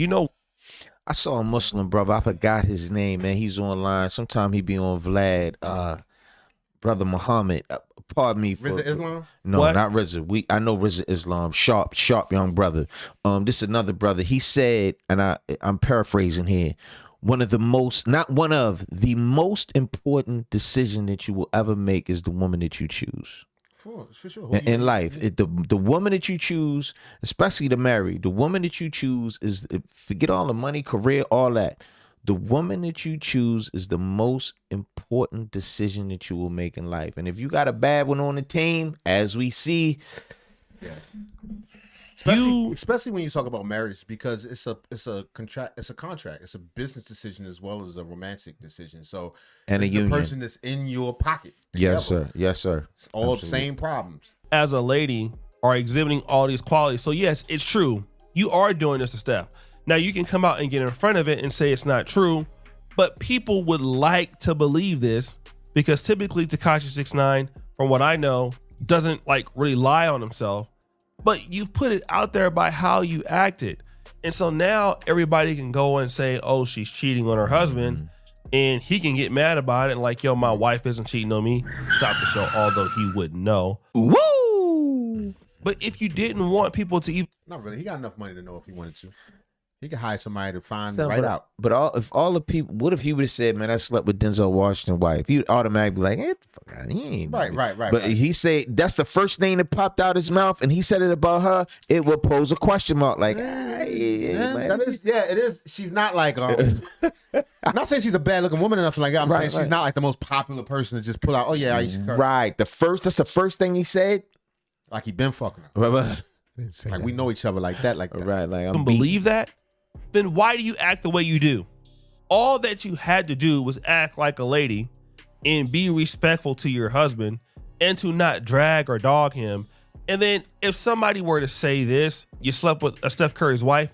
I saw a Muslim brother. I forgot his name, man. He's online. Sometime he be on Vlad. Brother Muhammad. Pardon me for
Rizza Islam?
No,
What?
not Rizza. I know Rizza Islam. Sharp young brother. This is another brother. He said, and I'm paraphrasing here, the most important decision that you will ever make is the woman that you choose.
For sure.
In life, the woman that you choose, especially to marry, the woman that you choose is, forget all the money, career, all that. The woman that you choose is the most important decision that you will make in life. And if you got a bad one on the team, as we see,
especially when you talk about marriage, because it's a contract, it's a business decision as well as a romantic decision. So
and
it's
a union.
The person that's in your pocket.
Yes,
together.
sir. Yes, sir.
It's all
Absolutely.
the same problems.
as a lady are exhibiting all these qualities. So yes, it's true. You are doing this to Steph. Now you can come out and get in front of it and say it's not true, but people would like to believe this because typically Tekiashi 6ix9ine, from what I know, doesn't really lie on himself, but you've put it out there by how you acted. And so now everybody can go and say, oh, she's cheating on her husband, and he can get mad about it and like, yo, my wife isn't cheating on me. Stop the show, although he wouldn't know. Woo! But if you didn't want people to even...
Not really. He got enough money to know if he wanted to. He could hire somebody to find
So,
right
but,
out.
But if all the people, what if he would have said, man, I slept with Denzel Washington's wife? He'd automatically be like, hey, fuck out, he ain't.
Right.
But he said that's the first thing that popped out his mouth, and he said it about her, it will pose a question mark. Like,
it is. She's not like I'm not saying she's a bad looking woman or nothing like that. I'm saying she's not like the most popular person to just pull out, oh yeah, Aisha Curry.
Right. That's the first thing he said.
Like he been fucking her. Like we know each other like that.
Right. Like
don't believe that, then why do you act the way you do? All that you had to do was act like a lady and be respectful to your husband and to not drag or dog him. And then if somebody were to say this, you slept with Steph Curry's wife,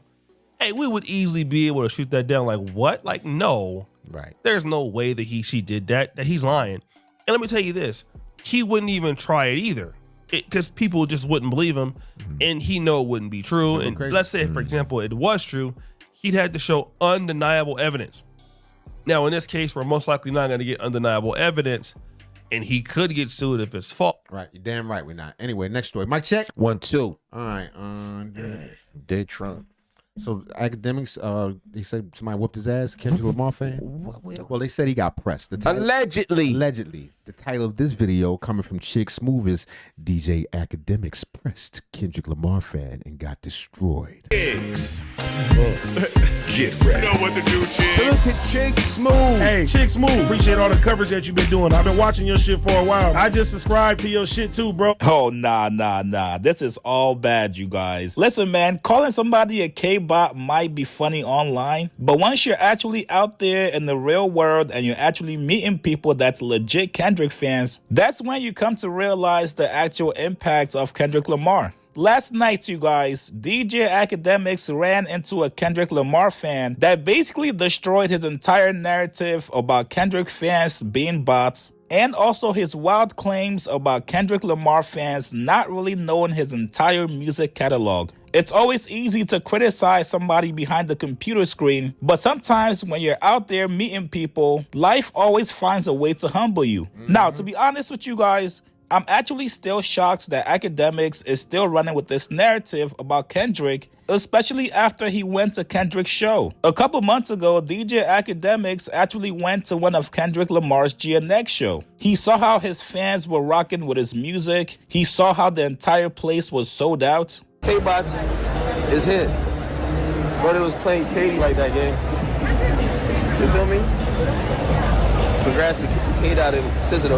hey, we would easily be able to shoot that down. Like, what? Like, no.
Right.
There's no way that she did that he's lying. And let me tell you this, he wouldn't even try it either, because people just wouldn't believe him, and he know it wouldn't be true. And let's say, for example, it was true, he'd had to show undeniable evidence. Now, in this case, we're most likely not going to get undeniable evidence, and he could get sued if it's false.
Right, you're damn right we're not. Anyway, next story. Mic check.
1, 2.
All right.
Dead Trump.
So academics, they said somebody whooped his ass. Kendrick Lamar fan. Well, they said he got pressed.
Allegedly.
The title of this video coming from Chick Smooth is DJ Academics pressed Kendrick Lamar fan and got destroyed.
Get ready. You know what to do, Chick.
Salute to Chick Smooth.
Hey, Chick Smooth. Appreciate all the coverage that you've been doing. I've been watching your shit for a while. I just subscribed to your shit too, bro.
Oh, nah. This is all bad, you guys. Listen, man, calling somebody a K-bot might be funny online, but once you're actually out there in the real world and you're actually meeting people that's legit Kendrick fans, that's when you come to realize the actual impact of Kendrick Lamar. Last night, you guys, DJ Academics ran into a Kendrick Lamar fan that basically destroyed his entire narrative about Kendrick fans being bots, and also his wild claims about Kendrick Lamar fans not really knowing his entire music catalog. It's always easy to criticize somebody behind the computer screen, but sometimes when you're out there meeting people, life always finds a way to humble you. Now, to be honest with you guys, I'm actually still shocked that Academics is still running with this narrative about Kendrick, especially after he went to Kendrick's show. A couple months ago, DJ Academics actually went to one of Kendrick Lamar's GNX show. He saw how his fans were rocking with his music. He saw how the entire place was sold out.
K-Bots is hit. Brother was playing Katie like that game. You feel me? Congrats to K-Dot and SZA, you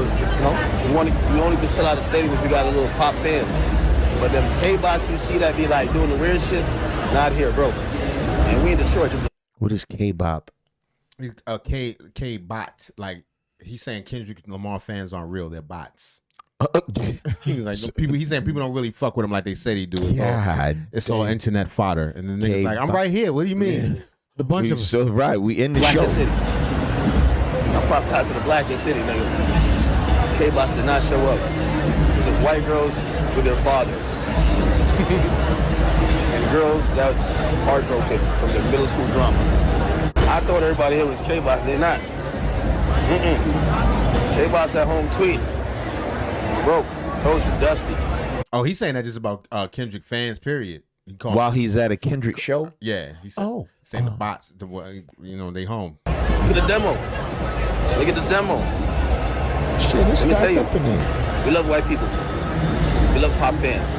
know? You only can sell out the stadium if you got a little pop fans. But them K-Bots you see that be like doing the weird shit, not here, bro. And we in Detroit.
What is K-Bop?
K-Bot. Like, he's saying Kendrick Lamar fans aren't real, they're bots. He's saying people don't really fuck with him like they said he do. It's all internet fodder. And the nigga's like, I'm right here. What do you mean?
Yeah.
The bunch of us.
So right, we in the show.
City. I'm popped out to the Blackest City, nigga. K-Bots did not show up. It's just white girls with their fathers. And girls that's heartbroken from the middle school drama. I thought everybody here was K-Bots. They're not. K-Bots at home tweet. Broke. Told you, Dusty.
Oh, he's saying that just about Kendrick fans, period.
While he's at a Kendrick show?
Yeah. He's saying the bots, they home.
Look at the demo. Look at the demo.
Shit, it's
Let me tell you,
up in there.
we love white people. We love pop fans.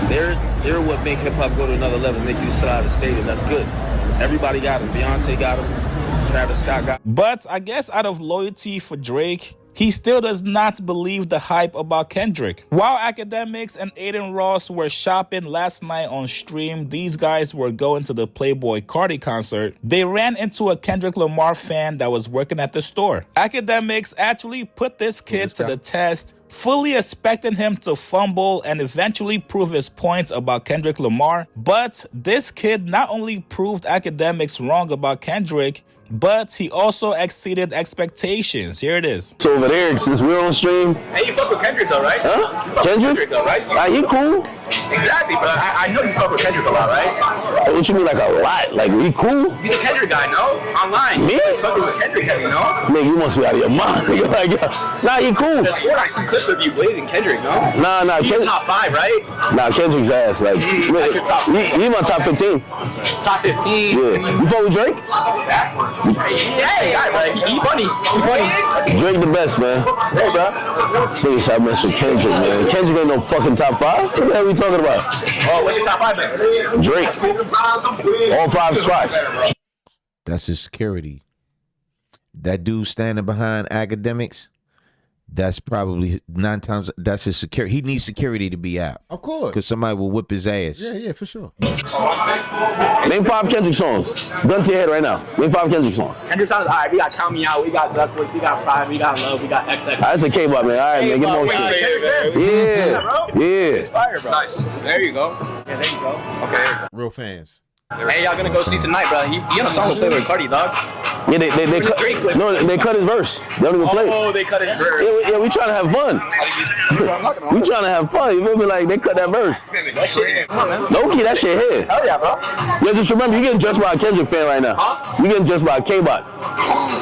They're what make hip-hop go to another level, make you sell out of the stadium. That's good. Everybody got him. Beyonce got him. Travis Scott got him.
But I guess out of loyalty for Drake, he still does not believe the hype about Kendrick. While Academics and Aiden Ross were shopping last night on stream, these guys were going to the Playboi Carti concert. They ran into a Kendrick Lamar fan that was working at the store. Academics actually put this kid to the test, fully expecting him to fumble and eventually prove his points about Kendrick Lamar. But this kid not only proved Academics wrong about Kendrick, but he also exceeded expectations. Here it is.
So over there, since we're on stream.
Hey, you fuck with Kendrick though, right?
Huh? Kendrick?
Though, right?
He cool.
Exactly, but I know you fuck with Kendrick a lot, right?
What you mean like a lot? Like he cool?
He's a Kendrick guy, no? Online.
Me?
You fuck with Kendrick heavy, no?
Nigga, you must be out of your mind. Like, nah, he cool.
There's I see clips of you blazing Kendrick, no?
Nah.
He's top 5, right?
Nah, Kendrick's ass. Like, he my top 15.
Top 15?
Yeah. You fuck with Drake?
Yeah, he's funny.
Drake the best, man. Hey, bro. This nigga shot mess with Kendrick, man. Kendrick ain't no fucking top 5. What the hell are we talking about?
Oh, what's your top 5, man?
Drake. All 5 spots.
That's his security. That dude standing behind Academics, that's probably 9 times, that's his security. He needs security to be out.
Of course.
Because somebody will whip his ass.
Yeah, for sure.
Name 5 Kendrick songs. Gun to your head right now. Name 5 Kendrick songs.
Kendrick songs, all right, we got Count Me Out, we got Duckworth, we got Pride, we got Love, we got XX.
That's a K-Bop, man. All right, man. Get more shit. Yeah.
Fire, bro. Nice. There you go. Yeah, there you go. Okay.
Real fans.
Hey, y'all gonna go see tonight, bro. He on a song with Playboi Carti, dog.
Yeah, they cut his verse. They don't even play.
Oh, they cut his verse.
Yeah, we trying to have fun. We trying to have fun. You feel me? Like they cut that verse.
That shit. Come on, man.
No key, that shit here.
Hell yeah, bro.
Yeah, just remember, you're getting judged by a Kendrick fan right now. You're getting judged by a K-Bot.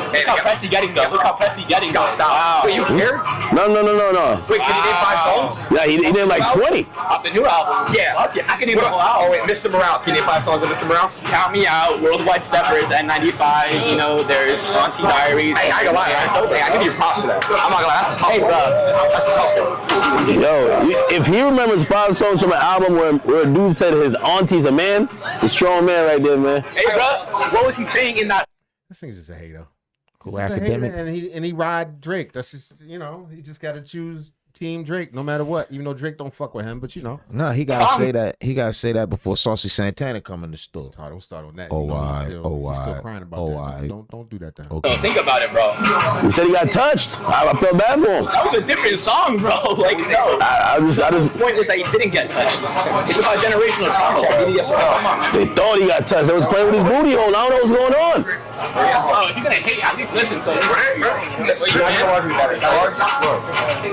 Hey, look how Pressy getting though. Look how Pressy getting though. Wow. Wait, you care?
No.
Wait, can he name 5 songs?
Yeah, he did like 20.
Off the new album. Yeah, okay. I can name the whole album. Oh wait, Mr. Morale. Can you name 5 songs of Mr. Morale? Count Me Out, Worldwide Steppers, N95. You know, there's Auntie Diaries. Hey, I ain't gonna lie. Hey, I give you props for that. I'm not gonna lie. That's a tough one. That's a tough one.
Yo, if he remembers 5 songs from an album where a dude said his auntie's a man, it's a strong man right there, man.
Hey, bro, what was he saying in that?
This thing's just a hater.
Cool academic.
And he ride Drake. That's just, he just got to choose Team Drake no matter what. Even though Drake don't fuck with him, but
No, he gotta say that. He gotta say that before Saucy Santana come in the store.
Oh, don't start on that.
He's
still crying about that. Don't do that to him.
Okay.
Think about it, bro.
He said he got touched. I felt bad for him.
That was a different song, bro. Like, no.
I just.
The point was that he didn't get touched. It's about generational trauma. Come on.
They thought he got touched. They was playing with his booty hole. I don't know what's going on.
Oh, if you're gonna hate, at least listen. So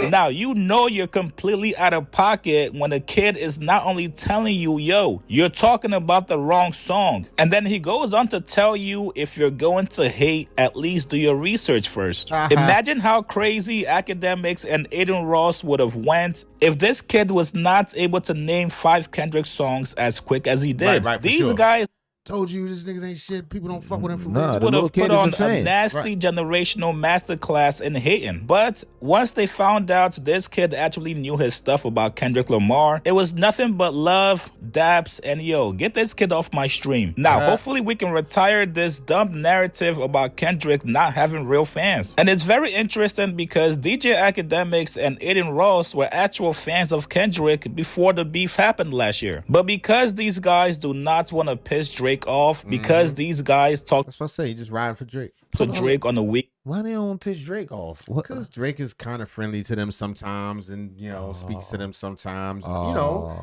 Now you know you're completely out of pocket when a kid is not only telling you, yo, you're talking about the wrong song. And then he goes on to tell you, if you're going to hate, at least do your research first. Imagine how crazy Academics and Aiden Ross would have went if this kid was not able to name 5 Kendrick songs as quick as he did. These guys
told you this niggas ain't shit. People don't fuck with him for
real. Would have put on a nasty generational masterclass in hating. But once they found out this kid actually knew his stuff about Kendrick Lamar, it was nothing but love, daps, and yo, get this kid off my stream. Now, hopefully we can retire this dumb narrative about Kendrick not having real fans. And it's very interesting because DJ Academics and Aiden Ross were actual fans of Kendrick before the beef happened last year. But because these guys do not want to piss Drake off, because these guys talk.
That's what I say. He just riding for Drake.
To Drake on the week.
Why they don't piss Drake off?
Because Drake is kind of friendly to them sometimes, and speaks to them sometimes.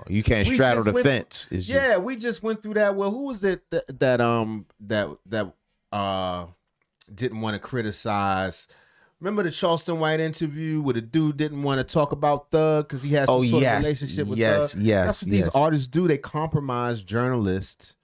You can't straddle the fence.
We just went through that. Well, who was it that didn't want to criticize? Remember the Charleston White interview where the dude didn't want to talk about Thug because he has some sort of relationship with Thug? That's what these artists do. They compromise journalists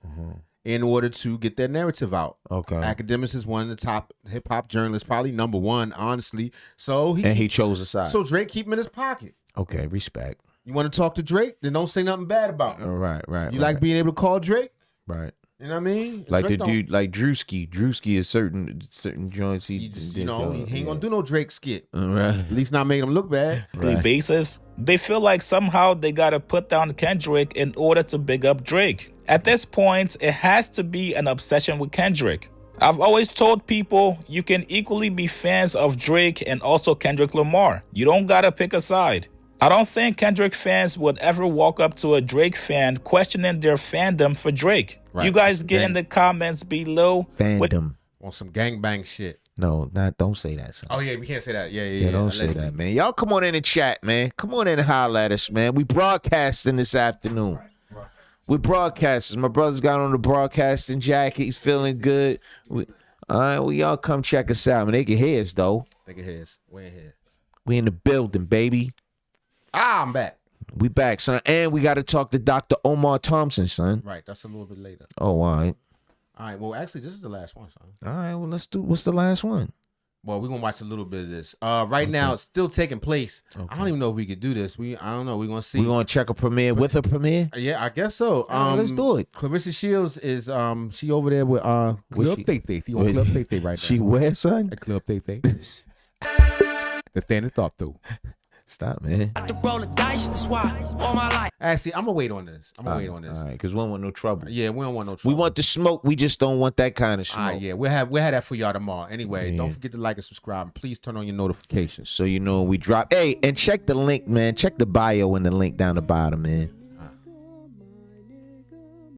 in order to get their narrative out.
Okay.
Academics is one of the top hip hop journalists, probably number one, honestly. So
he chose a side.
So Drake keep him in his pocket.
Okay, respect.
You want to talk to Drake? Then don't say nothing bad about him.
Right.
You like being able to call Drake?
Right.
You know what I mean?
Like
Drake
the dude, like Drewski. Drewski is certain joints. He
he ain't gonna do no Drake skit.
Right.
At least not make him look bad.
Basis. They feel like somehow they gotta put down Kendrick in order to big up Drake. At this point, it has to be an obsession with Kendrick. I've always told people you can equally be fans of Drake and also Kendrick Lamar. You don't gotta pick a side. I don't think Kendrick fans would ever walk up to a Drake fan questioning their fandom for Drake. Right. You guys get in the comments below.
Fandom.
On some gangbang shit.
No, don't say that, son.
Oh, yeah, we can't say that. Yeah.
Don't say that, man. Y'all come on in and chat, man. Come on in and holler at us, man. We broadcasting this afternoon. We broadcasting. My brother's got on the broadcasting jacket. He's feeling good. All right, well, y'all come check us out, man. They can hear us, though.
They can hear us. We in here.
We in the building, baby.
I'm back.
We back, son. And we got to talk to Dr. Omar Thompson, son.
Right, that's a little bit later.
Oh, all right.
All right, well, actually, this is the last one, son.
All right, well, let's do, what's the last one?
Well, we're going to watch a little bit of this. Right now, it's still taking place. Okay. I don't even know if we could do this. I don't know. We're going to see.
We're going to check a premiere with a premiere?
Yeah, I guess so.
Let's do it.
Clarissa Shields is, she over there with Club Thay-Thay. She on Club Thay-Thay right now.
She where, son?
At Club Thay-Thay. The thing to thought through.
Stop, man.
Actually, I'm gonna wait on this. All
right, because we don't want no trouble.
Yeah, we don't want no trouble.
We want the smoke. We just don't want that kind of smoke.
All right, yeah, we'll have that for y'all tomorrow. Anyway, don't forget to like and subscribe. And please turn on your notifications
so you know when we drop. Hey, and check the link, man. Check the bio and the link down the bottom, man.